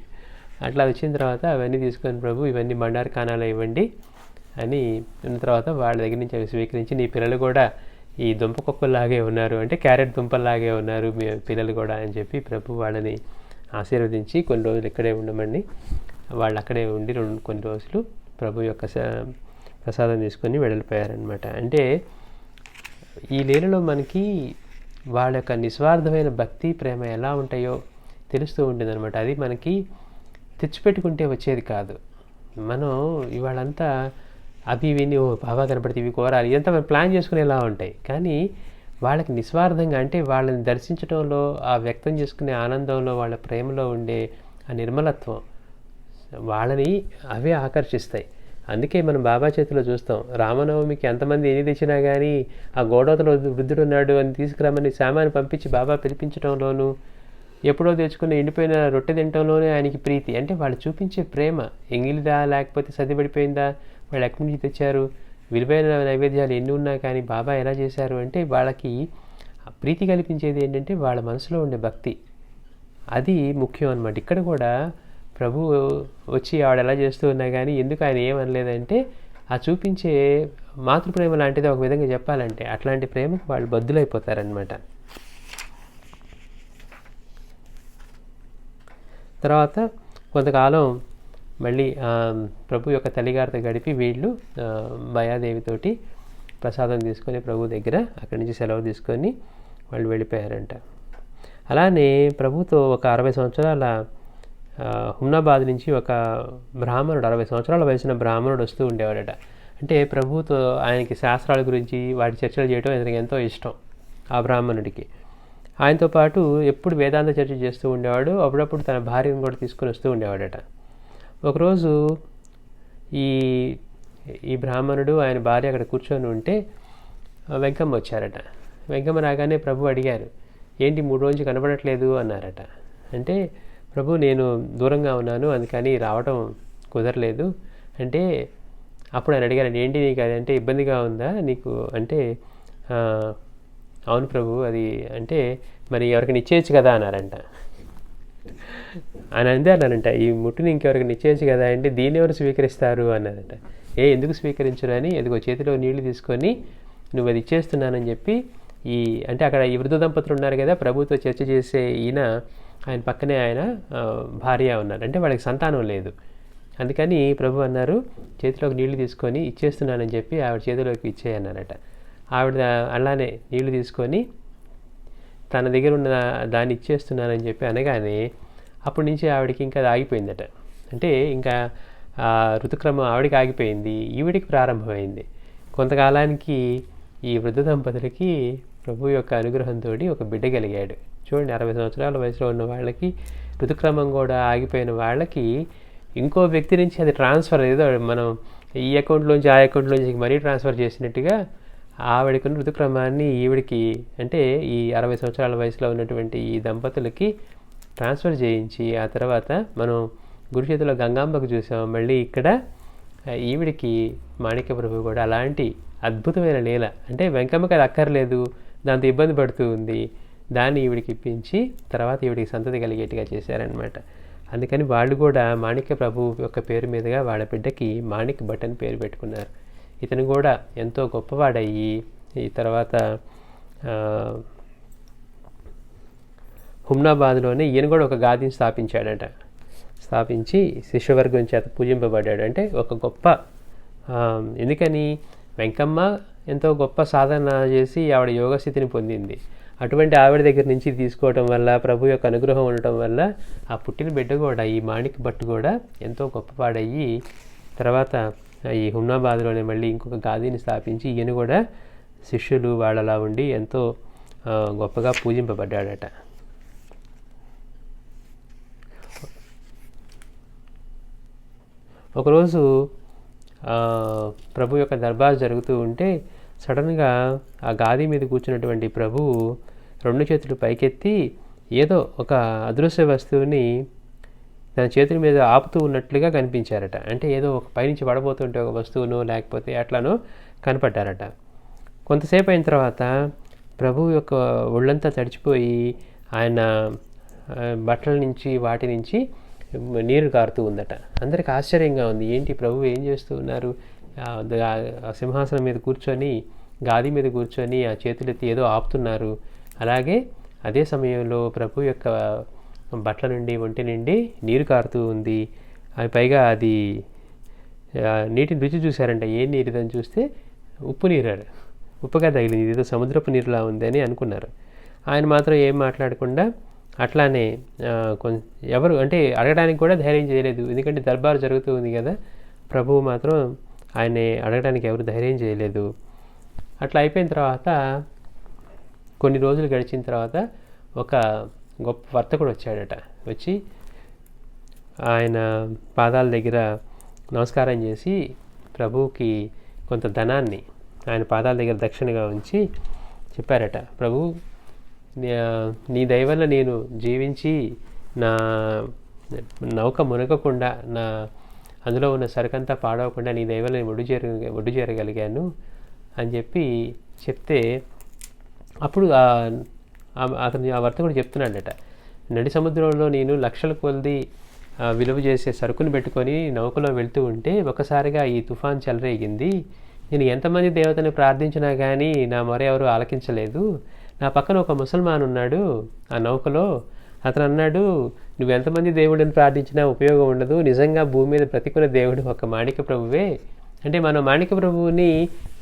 అట్లా వచ్చిన తర్వాత అవన్నీ తీసుకొని ప్రభు ఇవన్నీ బండారు కానాలో ఇవ్వండి అని ఉన్న తర్వాత వాళ్ళ దగ్గర నుంచి అవి స్వీకరించి, నీ పిల్లలు కూడా ఈ దుంప కుక్కల్లాగే ఉన్నారు, అంటే క్యారెట్ దుంపల్లాగే ఉన్నారు మీ పిల్లలు కూడా అని చెప్పి ప్రభు వాళ్ళని ఆశీర్వదించి కొన్ని రోజులు ఇక్కడే ఉండమండి, వాళ్ళు అక్కడే ఉండి కొన్ని రోజులు ప్రభు యొక్క ప్రసాదం తీసుకొని వెళ్ళిపోయారనమాట. అంటే ఈ లీలలో మనకి వాళ్ళ యొక్క నిస్వార్థమైన భక్తి ప్రేమ ఎలా ఉంటాయో తెలుస్తూ ఉంటుంది అనమాట. అది మనకి తెచ్చిపెట్టుకుంటే వచ్చేది కాదు. మనం ఇవాళంతా అవి విని బాగా కనపడితే ఇవి కోరాలి ఇదంతా మనం ప్లాన్ చేసుకునేలా ఉంటాయి. కానీ వాళ్ళకి నిస్వార్థంగా, అంటే వాళ్ళని దర్శించడంలో, ఆ వ్యక్తం చేసుకునే ఆనందంలో, వాళ్ళ ప్రేమలో ఉండే ఆ నిర్మలత్వం వాళ్ళని అవే ఆకర్షిస్తాయి. అందుకే మనం బాబా చేతిలో చూస్తాం, రామనవమికి ఎంతమంది ఎన్ని తెచ్చినా కానీ ఆ గోడవతలో వృద్ధుడు ఉన్నాడు అని తీసుకురామని సామాను పంపించి బాబా పిలిపించడంలోనూ, ఎప్పుడో తెచ్చుకున్న ఎండిపోయిన రొట్టె తినటంలోనే ఆయనకి ప్రీతి. అంటే వాళ్ళు చూపించే ప్రేమ ఎంగిలిదా లేకపోతే సర్దిపడిపోయిందా, వాళ్ళు ఎక్కడి నుంచి తెచ్చారు, విలువైన నైవేద్యాలు ఎన్ని ఉన్నా కానీ బాబా ఎలా చేశారు అంటే వాళ్ళకి ప్రీతి కల్పించేది ఏంటంటే వాళ్ళ మనసులో ఉండే భక్తి, అది ముఖ్యం అన్నమాట. ఇక్కడ కూడా ప్రభు వచ్చి ఆవిడ ఎలా చేస్తూ ఉన్నా కానీ ఎందుకు ఆయన ఏమనలేదంటే ఆ చూపించే మాతృప్రేమ లాంటిది ఒక విధంగా చెప్పాలంటే. అట్లాంటి ప్రేమకు వాళ్ళు బద్దులైపోతారనమాట. తర్వాత కొంతకాలం మళ్ళీ ప్రభు యొక్క తల్లిగారితో గడిపి వీళ్ళు భయాదేవితోటి ప్రసాదం తీసుకొని ప్రభు దగ్గర అక్కడి నుంచి సెలవు తీసుకొని వాళ్ళు వెళ్ళిపోయారంట. అలానే ప్రభుతో ఒక 60 సంవత్సరాల హుమ్నాబాద్ నుంచి ఒక బ్రాహ్మణుడు, 60 సంవత్సరాల వయసున్న బ్రాహ్మణుడు వస్తూ ఉండేవాడట. అంటే ప్రభుతో ఆయనకి శాస్త్రాల గురించి వాటి చర్చలు చేయడం అతనికి ఎంతో ఇష్టం ఆ బ్రాహ్మణుడికి. ఆయనతో పాటు ఎప్పుడు వేదాంత చర్చ చేస్తూ ఉండేవాడు. అప్పుడప్పుడు తన భార్యను కూడా తీసుకొని వస్తూ ఉండేవాడట. ఒకరోజు ఈ బ్రాహ్మణుడు ఆయన భార్య అక్కడ కూర్చొని ఉంటే వెంకమ్మ వచ్చారట. వెంకమ్మ రాగానే ప్రభు అడిగారు, ఏంటి 3 రోజులు కనబడట్లేదు అన్నారట. అంటే ప్రభు నేను దూరంగా ఉన్నాను అందుకని రావటం కుదరలేదు అంటే అప్పుడు ఆయన అడిగారు, ఏంటి నీకు అది అంటే ఇబ్బందిగా ఉందా నీకు అంటే అవును ప్రభు అది అంటే మరి ఎవరికైనా ఇచ్చేయచ్చు కదా అన్నారంట. ఆయన అంతే అన్నారంట, ఈ ముట్టుని ఇంకెవరికి ఇచ్చేయచ్చు కదా అంటే దీన్ని ఎవరు స్వీకరిస్తారు అన్నారంట. ఎందుకు స్వీకరించరు అని ఎదుగో చేతిలో నీళ్లు తీసుకొని నువ్వు అది ఇచ్చేస్తున్నానని చెప్పి అంటే అక్కడ ఈ వృద్ధ దంపతులు ఉన్నారు కదా, ప్రభుతో చర్చ చేసే ఆయన పక్కనే ఆయన భార్య ఉన్నారు. అంటే వాళ్ళకి సంతానం లేదు. అందుకని ప్రభు అన్నారు చేతిలోకి నీళ్లు తీసుకొని ఇచ్చేస్తున్నానని చెప్పి ఆవిడ చేతిలోకి ఇచ్చేయన్నారట. ఆవిడ అలానే నీళ్లు తీసుకొని తన దగ్గర ఉన్న దాన్ని ఇచ్చేస్తున్నానని చెప్పి అనగానే అప్పటి నుంచి ఆవిడకి ఇంకా అది ఆగిపోయిందట. అంటే ఇంకా ఋతుక్రమం ఆవిడికి ఆగిపోయింది, ఈవిడికి ప్రారంభమైంది. కొంతకాలానికి ఈ వృద్ధ దంపతులకి ప్రభు యొక్క అనుగ్రహంతో ఒక బిడ్డ కలిగాడు. చూడండి, 60 సంవత్సరాల వయసులో ఉన్న వాళ్ళకి ఋతుక్రమం కూడా ఆగిపోయిన వాళ్ళకి ఇంకో వ్యక్తి నుంచి అది ట్రాన్స్ఫర్ ఏదో మనం ఈ అకౌంట్లోంచి ఆ అకౌంట్లోంచి మరీ ట్రాన్స్ఫర్ చేసినట్టుగా ఆవిడకున్న ఋతుక్రమాన్ని ఈవిడికి అంటే ఈ 60 సంవత్సరాల వయసులో ఉన్నటువంటి ఈ దంపతులకి ట్రాన్స్ఫర్ చేయించి ఆ తర్వాత మనం గురుచేతిలో గంగాంబకు చూసాం. మళ్ళీ ఇక్కడ ఈవిడికి మాణిక్య ప్రభు కూడా అలాంటి అద్భుతమైన లీల. అంటే వెంకమ్మకి అది అక్కర్లేదు, దాంతో ఇబ్బంది పడుతూ ఉంది, దాన్ని ఈవిడికి ఇప్పించి తర్వాత ఈవిడికి సంతతి కలిగేట్టుగా చేశారనమాట. అందుకని వాళ్ళు కూడా మాణిక్య ప్రభు యొక్క పేరు మీదుగా వాళ్ళ బిడ్డకి మాణిక్ భట్ అని పేరు పెట్టుకున్నారు. ఇతను కూడా ఎంతో గొప్పవాడయ్యి ఈ తర్వాత హుమ్నాబాద్లోనే ఈయన కూడా ఒక గాదిని స్థాపించి శిష్యవర్గం చేత పూజింపబడ్డాడు. అంటే ఒక గొప్ప ఎందుకని వెంకమ్మ ఎంతో గొప్ప సాధన చేసి ఆవిడ యోగస్థితిని పొందింది. అటువంటి ఆవిడ దగ్గర నుంచి తీసుకోవటం వల్ల ప్రభు యొక్క అనుగ్రహం ఉండటం వల్ల ఆ పుట్టిన బిడ్డ కూడా ఈ మాణిక్ భట్ కూడా ఎంతో గొప్పవాడయ్యి తర్వాత ఈ హుమ్నాబాద్లోనే మళ్ళీ ఇంకొక గాదిని స్థాపించి ఈయన కూడా శిష్యులు వాళ్ళలా ఉండి ఎంతో గొప్పగా పూజింపబడ్డాడట. ఒకరోజు ప్రభు యొక్క దర్బార్ జరుగుతూ ఉంటే సడన్గా ఆ గాది మీద కూర్చున్నటువంటి ప్రభువు 2 చేతులు పైకెత్తి ఏదో ఒక అదృశ్య వస్తువుని తన చేతుల మీద ఆపుతూ ఉన్నట్లుగా కనిపించారట. అంటే ఏదో ఒక పైనుంచి పడబోతుంటే ఒక వస్తువునో లేకపోతే అట్లానో కనపడ్డారట. కొంతసేపు అయిన తర్వాత ప్రభువు యొక్క ఒళ్ళంతా తడిచిపోయి ఆయన బట్టల నుంచి వాటి నుంచి నీరు కారుతూ ఉందట. అందరికి ఆశ్చర్యంగా ఉంది, ఏంటి ప్రభు ఏం చేస్తూ ఉన్నారు, సింహాసనం మీద కూర్చొని గాది మీద కూర్చొని ఆ చేతులెత్తి ఏదో ఆపుతున్నారు. అలాగే అదే సమయంలో ప్రభు యొక్క బట్టల నుండి ఒంటి నుండి నీరు కారుతూ ఉంది. అది పైగా అది నీటిని రుచి చూశారంట. ఏం నీరుదని చూస్తే ఉప్పు నీరు, ఉప్పుగా తగిలింది, ఏదో సముద్రపు నీరులా ఉంది అని అనుకున్నారు. ఆయన మాత్రం ఏం మాట్లాడకుండా అట్లానే ఎవరు అంటే అడగడానికి కూడా ధైర్యం చేయలేదు. ఎందుకంటే దర్బారు జరుగుతూ ఉంది కదా, ప్రభువు మాత్రం ఆయన్ని అడగడానికి ఎవరు ధైర్యం చేయలేదు. అట్లా అయిపోయిన తర్వాత కొన్ని రోజులు గడిచిన తర్వాత ఒక గొప్ప వర్తకుడు వచ్చాడట. వచ్చి ఆయన పాదాల దగ్గర నమస్కారం చేసి ప్రభువుకి కొంత ధనాన్ని ఆయన పాదాల దగ్గర దక్షిణగా ఉంచి చెప్పారట, ప్రభు నీ దయ వల్ల నేను జీవించి నా నౌక మునగకుండా అందులో ఉన్న సరుకంతా పాడవకుండా నీ దయ వల్ల నేను ఒడ్డు చేరగలిగాను అని చెప్తే అప్పుడు అతను ఆ వర్తకుడు చెప్తున్నాడట, నడి సముద్రంలో నేను లక్షల కొలది విలువ చేసే సరుకుని పెట్టుకొని నౌకలో వెళ్తూ ఉంటే ఒకసారిగా ఈ తుఫాన్ చెలరేగింది. నేను ఎంతమంది దేవతని ప్రార్థించినా కానీ నా మొర ఎవరు ఆలకించలేదు. నా పక్కన ఒక ముసల్మాన్ ఉన్నాడు ఆ నౌకలో. అతను అన్నాడు, నువ్వు ఎంతమంది దేవుడిని ప్రార్థించినా ఉపయోగం ఉండదు, నిజంగా భూమి మీద బ్రతికున్న దేవుడు ఒక మాణిక్య ప్రభువే. అంటే మనం మాణిక్య ప్రభువుని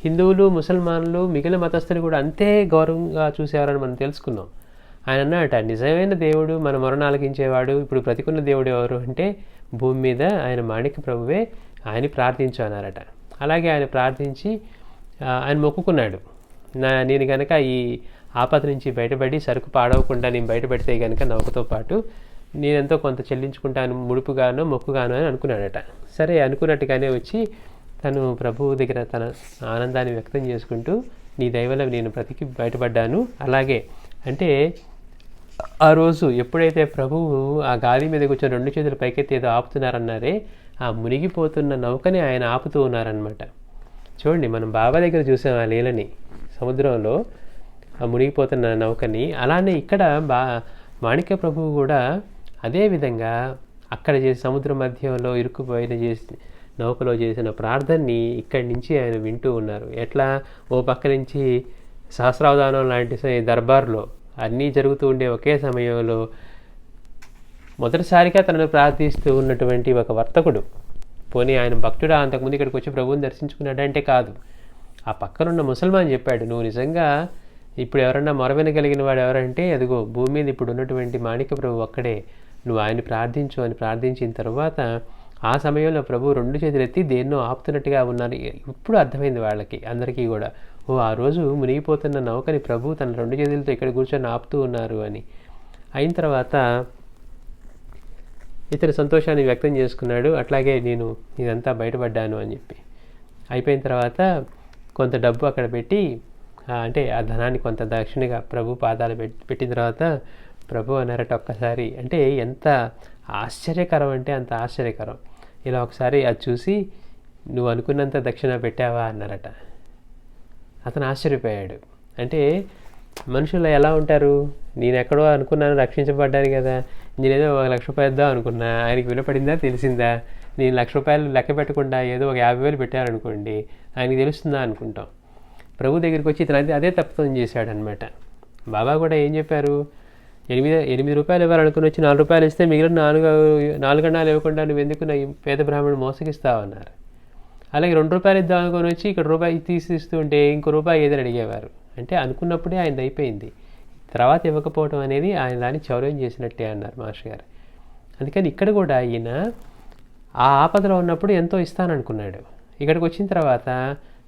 హిందువులు, ముసల్మాన్లు, మిగిలిన మతస్థులు కూడా అంతే గౌరవంగా చూసేవారని మనం తెలుసుకున్నాం. ఆయన అన్నట, నిజమైన దేవుడు మన మొరను ఆలకించేవాడు ఇప్పుడు బ్రతికున్న దేవుడు ఎవరు అంటే భూమి మీద ఆయన మాణిక్య ప్రభువే, ఆయన ప్రార్థించు అన్నారట. అలాగే ఆయన ప్రార్థించి ఆయన మొక్కుకున్నాడు, నేను కనుక ఈ ఆపద నుంచి బయటపడి సరుకు పాడవకుండా నేను బయటపడితే కనుక నౌకతో పాటు నేనెంతో కొంత చెల్లించుకుంటాను, ముడుపుగానో మొక్కుగానో అని అనుకున్నాడట. సరే అనుకున్నట్టుగానే వచ్చి తను ప్రభువు దగ్గర తన ఆనందాన్ని వ్యక్తం చేసుకుంటూ, నీ దయవల్ల నేను బ్రతికి బయటపడ్డాను. అలాగే అంటే ఆ రోజు ఎప్పుడైతే ప్రభువు ఆ గాలి మీద కూర్చొని 2 చేతులు పైకెత్తి ఏదో ఆపుతున్నారన్నారే, ఆ మునిగిపోతున్న నౌకని ఆయన ఆపుతూ ఉన్నారనమాట. చూడండి, మనం బాబా దగ్గర చూసాం ఆ లీలని, సముద్రంలో ఆ మునిగిపోతున్న నౌకని. అలానే ఇక్కడ మాణిక్య ప్రభువు కూడా అదే విధంగా అక్కడ చేసి సముద్ర మధ్యంలో ఇరుక్కుపోయిన చేసి నౌకలో చేసిన ప్రార్థనని ఇక్కడి నుంచి ఆయన వింటూ ఉన్నారు. ఎట్లా ఓ పక్క నుంచి సహస్రావధానం లాంటి దర్బార్లో అన్నీ జరుగుతూ ఉండే ఒకే సమయంలో మొదటిసారిగా తనను ప్రార్థిస్తూ ఉన్నటువంటి ఒక వర్తకుడు, పోనీ ఆయన భక్తుడా అంతకుముందు ఇక్కడికి వచ్చి ప్రభువుని దర్శించుకున్నాడంటే కాదు, ఆ పక్కనున్న ముసల్మాన్ చెప్పాడు, నువ్వు నిజంగా ఇప్పుడు ఎవరన్నా మొరవినగలిగిన వాడు ఎవరంటే అదిగో భూమి మీద ఇప్పుడు ఉన్నటువంటి మాణిక్య ప్రభు ఒక్కడే, నువ్వు ఆయన ప్రార్థించు అని ప్రార్థించిన తర్వాత ఆ సమయంలో ప్రభు 2 చేతులు ఎత్తి దేన్నో ఆపుతున్నట్టుగా ఉన్నారు. ఇప్పుడు అర్థమైంది వాళ్ళకి అందరికీ కూడా, ఓ ఆ రోజు మునిగిపోతున్న నౌకని ప్రభు తన 2 చేతులతో ఇక్కడ కూర్చొని ఆపుతూ ఉన్నారు అని. అయిన తర్వాత ఇతని సంతోషాన్ని వ్యక్తం చేసుకున్నాడు. అట్లాగే నేను ఇదంతా బయటపడ్డాను అని చెప్పి అయిపోయిన తర్వాత కొంత డబ్బు అక్కడ పెట్టి, అంటే ఆ ధనాన్ని కొంత దక్షిణగా ప్రభు పాదాలు పెట్టిన తర్వాత ప్రభు అన్నారట ఒక్కసారి, అంటే ఎంత ఆశ్చర్యకరం అంటే అంత ఆశ్చర్యకరం, ఇలా ఒకసారి అది చూసి నువ్వు అనుకున్నంత దక్షిణ పెట్టావా అన్నారట. అతను ఆశ్చర్యపోయాడు. అంటే మనుషులు ఎలా ఉంటారు, నేను ఎక్కడో అనుకున్నాను రక్షించబడ్డాను కదా, నేనేదో 1 లక్ష రూపాయలు ఇద్దాం అనుకున్నా, ఆయనకి వినపడిందా తెలిసిందా, నేను 1 లక్ష రూపాయలు లెక్క పెట్టకుండా ఏదో ఒక 50,000 పెట్టారనుకోండి, ఆయనకి తెలుస్తుందా అనుకుంటాం. ప్రభు దగ్గరికి వచ్చి ఇతను అదే తప్పుతం చేశాడనమాట. బాబా కూడా ఏం చెప్పారు, 8 రూపాయలు ఇవ్వాలనుకుని వచ్చి 4 రూపాయలు ఇస్తే మిగిలిన 4 అన్నాలు ఇవ్వకుండా నువ్వు ఎందుకు నా పేద బ్రాహ్మణుడు మోసగిస్తావన్నారు. అలాగే 2 రూపాయలు ఇద్దాం అనుకుని వచ్చి ఇక్కడ రూపాయి తీసిస్తూ ఉంటే ఇంకో రూపాయి ఏదని అడిగేవారు. అంటే అనుకున్నప్పుడే ఆయన అయిపోయింది, తర్వాత ఇవ్వకపోవడం అనేది ఆయన దాన్ని చౌర్యం చేసినట్టే అన్నారు మాస్టర్ గారు. అందుకని ఇక్కడ కూడా ఈయన ఆ ఆపదలో ఉన్నప్పుడు ఎంతో ఇస్తాననుకున్నాడు, ఇక్కడికి వచ్చిన తర్వాత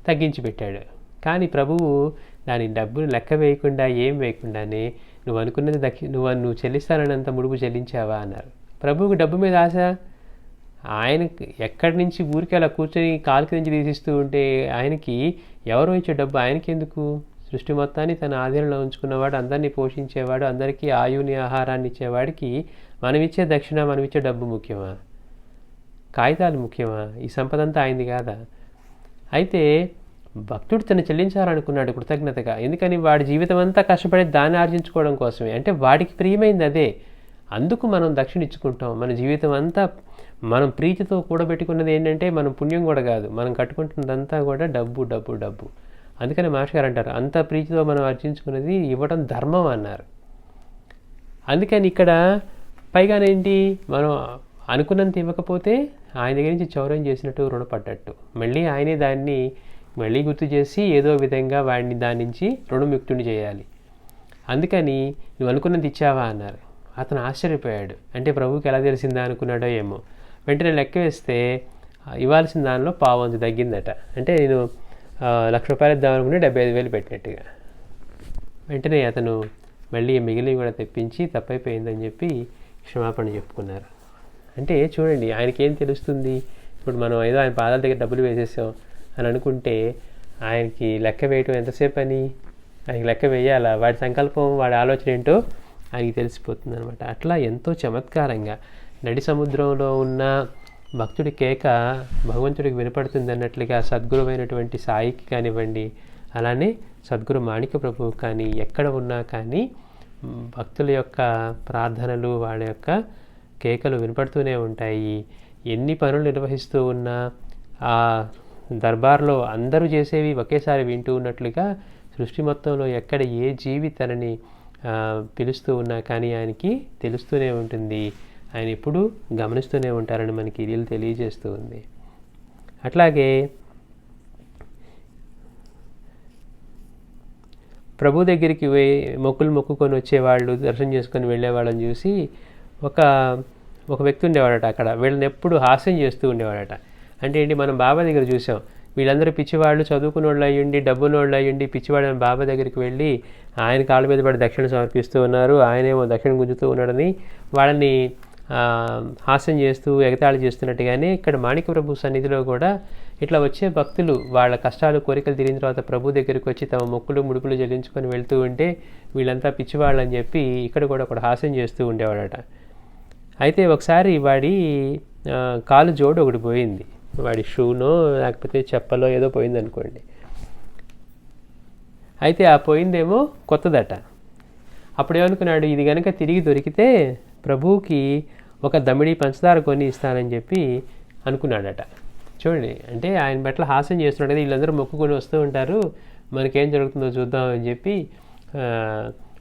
తగ్గించి పెట్టాడు. కానీ ప్రభువు దాని డబ్బును లెక్క వేయకుండా ఏం వేయకుండానే నువ్వు అనుకున్నది నువ్వు చెల్లిస్తానన్నంత ముడుపు చెల్లించావా అన్నారు. ప్రభువుకి డబ్బు మీద ఆశ, ఆయనకి ఎక్కడి నుంచి ఊరికి అలా కూర్చొని కాలుకి నుంచి తీసిస్తూ ఉంటే ఆయనకి ఎవరో ఇచ్చే డబ్బు ఆయనకి ఎందుకు, సృష్టి మొత్తాన్ని తన ఆధీనంలో ఉంచుకున్నవాడు, అందరినీ పోషించేవాడు, అందరికీ ఆయుని ఆహారాన్ని ఇచ్చేవాడికి మనమిచ్చే దక్షిణ మనమిచ్చే డబ్బు ముఖ్యమా, కాగితాలు ముఖ్యమా, ఈ సంపద అంతా ఆయనది కాదా. అయితే భక్తుడు తను చెల్లించాలనుకున్నాడు కృతజ్ఞతగా, ఎందుకని వాడి జీవితం అంతా కష్టపడి దాన్ని ఆర్జించుకోవడం కోసమే, అంటే వాడికి ప్రియమైంది అదే, అందుకు మనం దక్షిణ ఇచ్చుకుంటాం. మన జీవితం అంతా మనం ప్రీతితో కూడబెట్టుకున్నది ఏంటంటే మనం పుణ్యం కూడా కాదు, మనం కట్టుకుంటున్నదంతా కూడా డబ్బు డబ్బు డబ్బు. అందుకని మాస్టర్ గారు అంటారు, అంత ప్రీతితో మనం ఆర్జించుకున్నది ఇవ్వడం ధర్మం అన్నారు. అందుకని ఇక్కడ పైగానేంటి, మనం అనుకున్నంత ఇవ్వకపోతే ఆయన దగ్గర నుంచి చౌర్యం చేసినట్టు రుణపడ్డట్టు, మళ్ళీ ఆయనే దాన్ని మళ్ళీ గుర్తు చేసి ఏదో విధంగా వాడిని దాని నుంచి రుణముక్తుని చేయాలి. అందుకని నువ్వు అనుకున్నది ఇచ్చావా అన్నారు. అతను ఆశ్చర్యపోయాడు, అంటే ప్రభువుకి ఎలా తెలిసిందా అనుకున్నాడో ఏమో. వెంటనే లెక్క వేస్తే ఇవ్వాల్సిన దానిలో పావంతు తగ్గిందట. అంటే నేను 1 లక్ష రూపాయలు ఇద్దామనుకుంటే 75,000 పెట్టినట్టుగా. వెంటనే అతను మళ్ళీ మిగిలిన కూడా తెప్పించి తప్పైపోయిందని చెప్పి క్షమాపణ చెప్పుకున్నారు. అంటే చూడండి, ఆయనకేం తెలుస్తుంది, ఇప్పుడు మనం ఏదో ఆయన పాదాల దగ్గర డబ్బులు వేసేసాం అని అనుకుంటే ఆయనకి లెక్క వేయటం ఎంతసేపు అని, ఆయనకి లెక్క వేయాలా, వాడి సంకల్పం వాడి ఆలోచన ఏంటో ఆయనకి తెలిసిపోతుంది అనమాట. అట్లా ఎంతో చమత్కారంగా నడి సముద్రంలో ఉన్న భక్తుడి కేక భగవంతుడికి వినపడుతుంది అన్నట్లుగా సద్గురువైనటువంటి సాయికి కానివ్వండి, అలానే సద్గురు మాణిక్య ప్రభువు కానీ ఎక్కడ ఉన్నా కానీ భక్తుల యొక్క ప్రార్థనలు, వాళ్ళ యొక్క కేకలు వినపడుతూనే ఉంటాయి. ఎన్ని పనులు నిర్వహిస్తూ ఉన్నా ఆ దర్బార్లో అందరూ చేసేవి ఒకేసారి వింటూ ఉన్నట్లుగా సృష్టి మొత్తంలో ఎక్కడ ఏ జీవి తనని పిలుస్తూ ఉన్నా కానీ ఆయనకి తెలుస్తూనే ఉంటుంది. ఆయన ఎప్పుడూ గమనిస్తూనే ఉంటారని మనకి ఇది తెలియజేస్తూ ఉంది. అట్లాగే ప్రభు దగ్గరికి మొక్కులు మొక్కుకొని వచ్చేవాళ్ళు, దర్శనం చేసుకొని వెళ్ళేవాళ్ళని చూసి ఒక వ్యక్తి ఉండేవాడట అక్కడ. వీళ్ళని ఎప్పుడు హాస్యం చేస్తూ ఉండేవాడట. అంటే ఏంటి, మనం బాబా దగ్గర చూసాం, వీళ్ళందరూ పిచ్చివాళ్ళు, చదువుకున్న వాళ్ళు అయ్యండి, డబ్బున్న వాళ్ళు అయ్యండి, పిచ్చివాడు అని బాబా దగ్గరికి వెళ్ళి ఆయన కాళ్ళ మీద పడి దక్షిణ సమర్పిస్తూ ఉన్నారు, ఆయనేమో దక్షిణ గుంజుతూ ఉన్నాడని వాళ్ళని హాస్యం చేస్తూ ఎగతాళి చేస్తున్నట్టుగానే ఇక్కడ మాణిక్య ప్రభు సన్నిధిలో కూడా ఇట్లా వచ్చే భక్తులు వాళ్ళ కష్టాలు కోరికలు తీరిన తర్వాత ప్రభు దగ్గరికి వచ్చి తమ మొక్కులు ముడుపులు చెల్లించుకొని వెళ్తూ ఉంటే వీళ్ళంతా పిచ్చివాళ్ళు అని చెప్పి ఇక్కడ కూడా ఒక హాస్యం చేస్తూ ఉండేవాడట. అయితే ఒకసారి వాడి కాలు జోడు ఒకటి పోయింది, వాడి షూనో లేకపోతే చెప్పలో ఏదో పోయింది అనుకోండి. అయితే ఆ పోయిందేమో కొత్తదట. అప్పుడు ఏమనుకున్నాడు, ఇది కనుక తిరిగి దొరికితే ప్రభువుకి ఒక దమిడి పంచదార కొని ఇస్తానని చెప్పి అనుకున్నాడట. చూడండి, అంటే ఆయన పట్ల హాస్యం చేస్తున్నాడు కదా, వీళ్ళందరూ మొక్కుకొని వస్తూ ఉంటారు, మనకేం జరుగుతుందో చూద్దాం అని చెప్పి,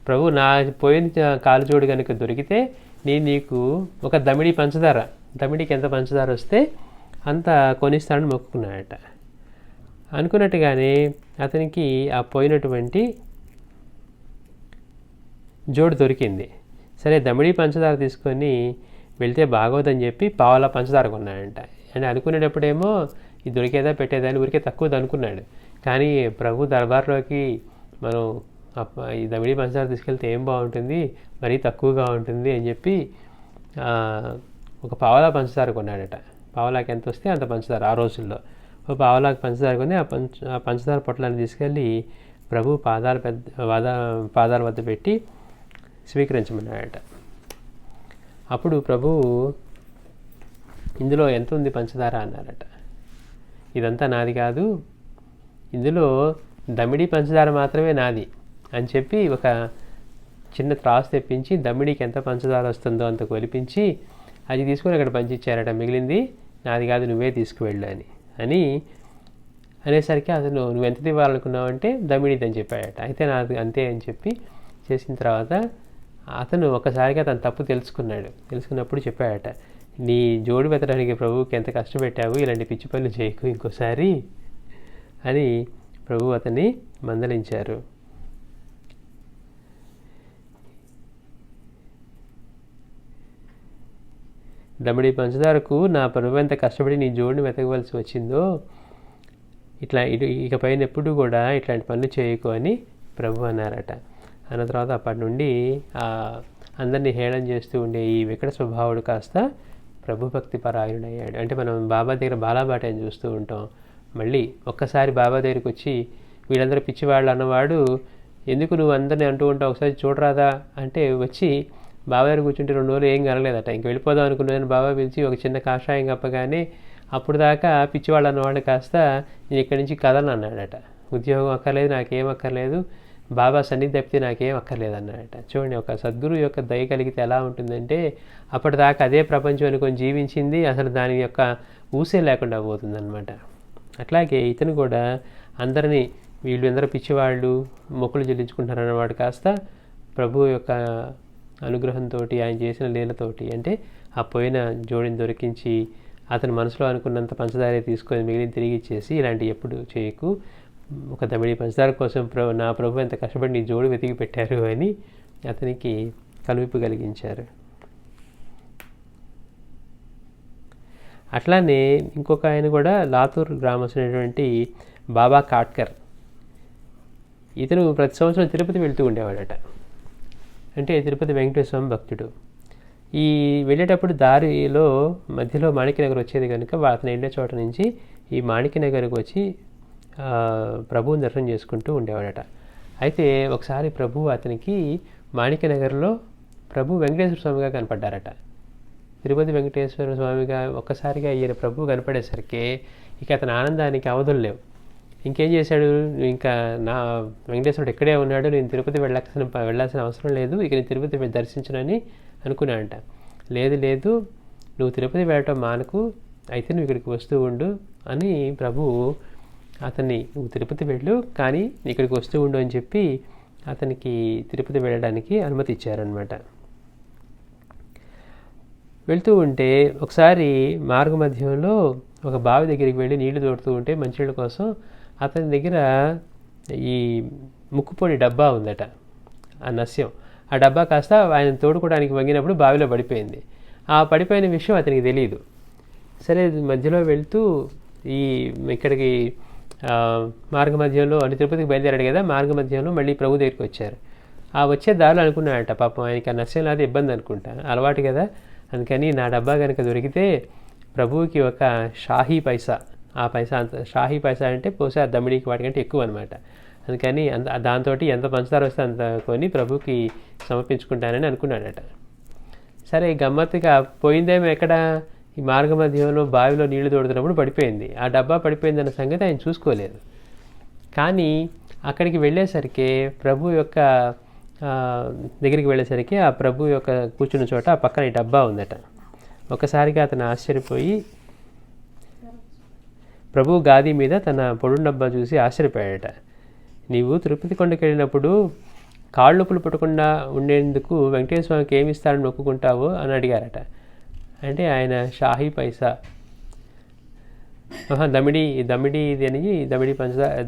ప్రభు నా పోయిన కాలు జోడు కనుక దొరికితే నేను నీకు ఒక దమిడి పంచదార, దమిడికి ఎంత పంచదార వస్తే అంత కొనిస్తానని మొక్కుకున్నాడట. అనుకున్నట్టుగానే అతనికి ఆ పోయినటువంటి జోడు దొరికింది. సరే దమిడి పంచదార తీసుకొని వెళ్తే బాగోదని చెప్పి పావలా పంచదార కొన్నాడంట. అని అనుకునేటప్పుడేమో ఇది దొరికేదా పెట్టేదా అని ఊరికే తక్కువది అనుకున్నాడు. కానీ ప్రభు దర్బార్లోకి మనం ఈ దమిడి పంచదార తీసుకెళ్తే ఏం బాగుంటుంది, మరీ తక్కువగా ఉంటుంది అని చెప్పి ఒక పావలా పంచదార కొన్నాడట. పావలాకి ఎంత వస్తే అంత పంచదార ఆ రోజుల్లో. ఒక పావలాకి పంచదార కొని ఆ పంచదార పొట్లాన్ని తీసుకెళ్ళి ప్రభు పాదాల వద్ద పెట్టి స్వీకరించమన్నాడట. అప్పుడు ప్రభు ఇందులో ఎంత ఉంది పంచదార అన్నారట. ఇదంతా నాది కాదు, ఇందులో దమిడి పంచదార మాత్రమే నాది అని చెప్పి ఒక చిన్న త్రాసు తెప్పించి దమిడికి ఎంత పంచదార వస్తుందో అంత కొలిపించి అది తీసుకొని అక్కడ పంచిచ్చారట. మిగిలింది నాది కాదు, నువ్వే తీసుకువెళ్ళు అని అనేసరికి అతను నువ్వు ఎంత ఇవ్వాలనుకున్నావు అంటే దమిడిది అని చెప్పాడట. అయితే నాది అంతే అని చెప్పి చేసిన తర్వాత అతను ఒక్కసారిగా తన తప్పు తెలుసుకున్నప్పుడు చెప్పాడట, నీ జోడు వెతడానికి ప్రభువుకి ఎంత కష్టపెట్టావు, ఇలాంటి పిచ్చి పనులు చేయకు ఇంకోసారి అని ప్రభు అతన్ని మందలించారు. దమిడి పంచదారకు నా ప్రభు ఎంత కష్టపడి నీ జోడిని వెతకవలసి వచ్చిందో, ఇకపైన ఎప్పుడు కూడా ఇట్లాంటి పనులు చేయకు అని ప్రభు అన్నారట. అన్న తర్వాత అప్పటి నుండి అందరినీ హేళన చేస్తూ ఉండే ఈ వికట స్వభావుడు కాస్త ప్రభుభక్తి పరాయణుడయ్యాడు. అంటే మనం బాబా దగ్గర బాలాబాటని చూస్తూ ఉంటాం. మళ్ళీ ఒక్కసారి బాబా దగ్గరికి వచ్చి వీళ్ళందరూ పిచ్చివాళ్ళు అన్నవాడు ఎందుకు నువ్వు అందరినీ అంటూ ఉంటావు, ఒకసారి చూడరాదా అంటే వచ్చి బాబా దగ్గర కూర్చుంటే 2 రోజులు ఏం కనలేదట. ఇంక వెళ్ళిపోదాం అనుకున్నాను. బాబా పిలిచి ఒక చిన్న కాషాయం కప్పగానే అప్పుడు దాకా పిచ్చివాళ్ళు అన్నవాడు కాస్త నేను ఇక్కడి నుంచి కదలను అన్నాడట. ఉద్యోగం అక్కర్లేదు, నాకేం అక్కర్లేదు, బాబా సన్నిధి తప్పితే నాకేం అక్కర్లేదు అన్నాడట. చూడండి, ఒక సద్గురు యొక్క దయ కలిగితే ఎలా ఉంటుందంటే అప్పటిదాకా అదే ప్రపంచం అనుకొని జీవించింది అసలు దాని యొక్క ఊసే లేకుండా పోతుందన్నమాట. అట్లాగే ఇతను కూడా అందరినీ వీళ్ళందరూ పిచ్చివాళ్ళు మొక్కులు చెల్లించుకుంటారు అన్నవాడు కాస్త ప్రభు యొక్క అనుగ్రహంతో ఆయన చేసిన లీలతోటి, అంటే ఆ పోయిన జోడిని దొరికించి అతని మనసులో అనుకున్నంత పంచదారే తీసుకొని మిగిలిన తిరిగి ఇచ్చేసి ఇలాంటివి ఎప్పుడు చేయకు, ఒక దమిడి పంచదార కోసం నా ప్రభు ఎంత కష్టపడి నీ జోడు వెతికి పెట్టారు అని అతనికి కనువిప్పు కలిగించారు. అట్లానే ఇంకొక ఆయన కూడా లాతూర్ గ్రామస్తున్నటువంటి బాబా కాట్కర్, ఇతను ప్రతి సంవత్సరం తిరుపతి వెళ్తూ ఉండేవాడట. అంటే తిరుపతి వెంకటేశ్వర స్వామి భక్తుడు. ఈ వెళ్ళేటప్పుడు దారిలో మధ్యలో మాణిక్యనగర్ వచ్చేది కనుక అతను వెళ్ళే చోట నుంచి ఈ మాణిక్యనగర్కి వచ్చి ప్రభువుని దర్శనం చేసుకుంటూ ఉండేవాడట. అయితే ఒకసారి ప్రభు అతనికి మాణిక్యనగర్లో ప్రభు వెంకటేశ్వర స్వామిగా కనపడ్డారట. తిరుపతి వెంకటేశ్వర స్వామిగా ఒక్కసారిగా ఈయన ప్రభు కనపడేసరికి ఇక అతని ఆనందానికి అవధులు లేవు. ఇంకేం చేశాడు, ఇంకా నా వెంకటేశ్వరుడు ఎక్కడే ఉన్నాడు, నేను తిరుపతి వెళ్ళాల్సిన అవసరం లేదు, ఇక నేను తిరుపతి దర్శించనని అనుకున్నాడంట. లేదు లేదు, నువ్వు తిరుపతి వెళ్ళటం మానకు, అయితే నువ్వు ఇక్కడికి వస్తూ ఉండు అని ప్రభువు అతన్ని, నువ్వు తిరుపతి వెళ్ళు కానీ ఇక్కడికి వస్తూ ఉండు అని చెప్పి అతనికి తిరుపతి వెళ్ళడానికి అనుమతి ఇచ్చారనమాట. వెళ్తూ ఉంటే ఒకసారి మార్గ మధ్యంలో ఒక బావి దగ్గరికి వెళ్ళి నీళ్లు తోడుతూ ఉంటే మంచినీళ్ళ కోసం అతని దగ్గర ఈ ముక్కుపొడి డబ్బా ఉందట, ఆ నస్యం. ఆ డబ్బా కాస్త ఆయన తోడుకోవడానికి వంగినప్పుడు బావిలో పడిపోయింది. ఆ పడిపోయిన విషయం అతనికి తెలియదు. సరే మధ్యలో వెళ్తూ ఇక్కడికి మార్గ మధ్యంలో అంటే తిరుపతికి బయలుదేరాడు కదా, మార్గ మధ్యంలో మళ్ళీ ప్రభు దగ్గరికి వచ్చారు. ఆ వచ్చే దారిలో అనుకున్నాడట, పాపం ఆయనకి ఆ నస్యం లాంటి ఇబ్బంది అనుకుంటా, అలవాటు కదా, అందుకని నా డబ్బా కనుక దొరికితే ప్రభువుకి ఒక షాహీ పైసా, ఆ పైసా అంత షాహీ పైసా అంటే బహుశా దమ్మిడికి వాటికంటే ఎక్కువ అనమాట, అందుకని దాంతో ఎంత పంచదార వస్తే అంత కొని ప్రభుకి సమర్పించుకుంటానని అనుకున్నాడట. సరే గమ్మత్తుగా పోయిందేమో ఎక్కడ, ఈ మార్గ మధ్యంలో బావిలో నీళ్లు తోడుతున్నప్పుడు పడిపోయింది. ఆ డబ్బా పడిపోయిందన్న సంగతి ఆయన చూసుకోలేదు. కానీ అక్కడికి వెళ్ళేసరికి ప్రభు యొక్క దగ్గరికి వెళ్ళేసరికి ఆ ప్రభు యొక్క కూర్చున్న చోట ఆ పక్కన ఈ డబ్బా ఉందట. ఒకసారిగా అతను ఆశ్చర్యపోయి ప్రభు గాది మీద తన పొడుం డబ్బా చూసి ఆశ్చర్యపోయాడట. నీవు తిరుపతి కొండకి వెళ్ళినప్పుడు కాళ్ళు నొప్పులు పుట్టకుండా ఉండేందుకు వెంకటేశ్వర స్వామికి ఏమి ఇస్తారని మొక్కుకుంటావో అని అడిగారట. అంటే ఆయన షాహీ పైసా, దమిడి ఇది అని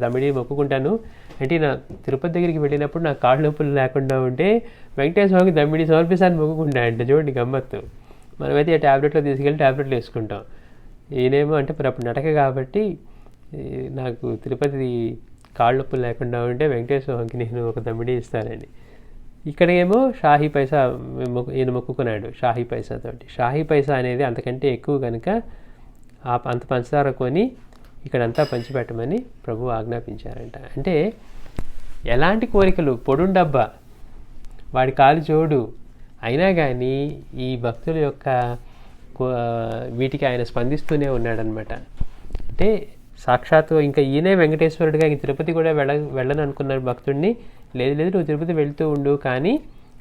దమిడి మొక్కుకుంటాను అంటే, నా తిరుపతి దగ్గరికి వెళ్ళినప్పుడు నా కాళ్ళు నొప్పులు లేకుండా ఉంటే వెంకటేశ్వర స్వామికి దమిడి సమర్పిస్తాను మొక్కుకుంటా అంటే. చూడండి గమ్మత్తు. మనమైతే ఆ ట్యాబ్లెట్లో తీసుకెళ్ళి ట్యాబ్లెట్లు వేసుకుంటాం. ఈయనేమో అంటే మరి అప్పుడు నటక కాబట్టి నాకు తిరుపతి కాళ్ళు నొప్పులు లేకుండా ఉంటే వెంకటేశ్వర స్వామికి నేను ఒక దమిడి ఇస్తానండి. ఇక్కడేమో షాహీ పైసా ఈయన మొక్కుకున్నాడు షాహీ పైసాతోటి. షాహీ పైసా అనేది అంతకంటే ఎక్కువ కనుక అంత పంచదార కొని ఇక్కడంతా పంచిపెట్టమని ప్రభు ఆజ్ఞాపించారంట. అంటే ఎలాంటి కోరికలు, పొడుం డబ్బా, వాడి కాలు జోడు అయినా కానీ ఈ భక్తుల యొక్క వీటికి ఆయన స్పందిస్తూనే ఉన్నాడనమాట. అంటే సాక్షాత్తు ఇంకా ఈయనే వెంకటేశ్వరుడిగా ఇంక తిరుపతి కూడా వెళ్ళను అనుకున్నారు భక్తుడిని. లేదు నువ్వు తిరుపతి వెళ్తూ ఉండు కానీ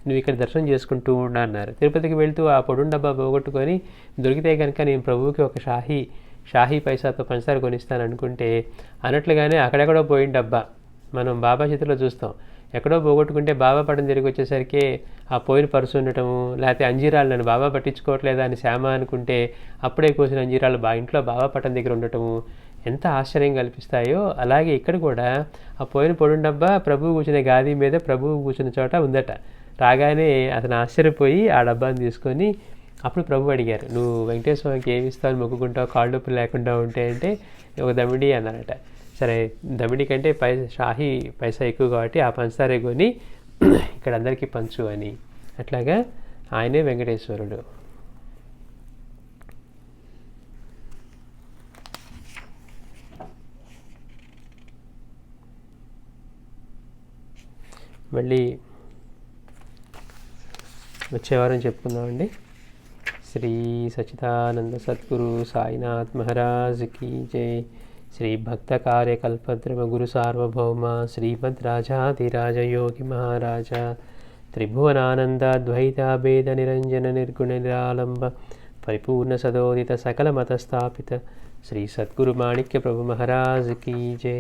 నువ్వు ఇక్కడ దర్శనం చేసుకుంటూ ఉండు అన్నారు. తిరుపతికి వెళ్తూ ఆ పొడుం డబ్బా పోగొట్టుకొని దొరికితే కనుక నేను ప్రభువుకి ఒక షాహీ పైసాతో పంచదార కొనిస్తాను అనుకుంటే అన్నట్లుగానే అక్కడెక్కడో పోయిన డబ్బా మనం బాబా చేతిలో చూస్తాం. ఎక్కడో పోగొట్టుకుంటే బాబా పటం తిరిగి వచ్చేసరికి ఆ పోయిన పరుసు ఉండటము, లేకపోతే అంజీరాలు నన్ను బాబా పట్టించుకోవట్లేదా అని శ్యామ అనుకుంటే అప్పుడే కోసిన అంజీరాలు ఇంట్లో బాబా పటం దగ్గర ఉండటము ఎంత ఆశ్చర్యం కల్పిస్తాయో, అలాగే ఇక్కడ కూడా ఆ పోయిన పొడుం డబ్బా ప్రభువు కూర్చునే గాది మీద ప్రభువు కూర్చున్న చోట ఉందట. రాగానే అతను ఆశ్చర్యపోయి ఆ డబ్బాని తీసుకొని అప్పుడు ప్రభు అడిగారు, నువ్వు వెంకటేశ్వర స్వామికి ఏమి ఇస్తావు మొక్కుకుంటావు కాళ్ళు నొప్పులు లేకుండా ఉంటే అంటే ఒక దమిడి అన్నారట. సరే దమిడి కంటే షాహీ పైసా ఎక్కువ కాబట్టి ఆ పంచదారే కొని ఇక్కడ అందరికీ పంచు అని. అట్లాగా ఆయనే వెంకటేశ్వరుడు. మళ్ళీ వచ్చేవారం చెప్పుకుందామండి. శ్రీ సచ్చిదానంద సద్గురు సాయినాథ్ మహారాజ్ కీ జై. శ్రీ భక్త కార్యకల్పద్రమ గురు సార్వభౌమ శ్రీమద్ రాజాధిరాజయోగి మహారాజ త్రిభువనానంద ద్వైతాభేద నిరంజన నిర్గుణ నిరాలంబ పరిపూర్ణ సదోదిత సకల మత స్థాపిత శ్రీ సద్గురు మాణిక్య ప్రభు మహారాజ్ కీ జై.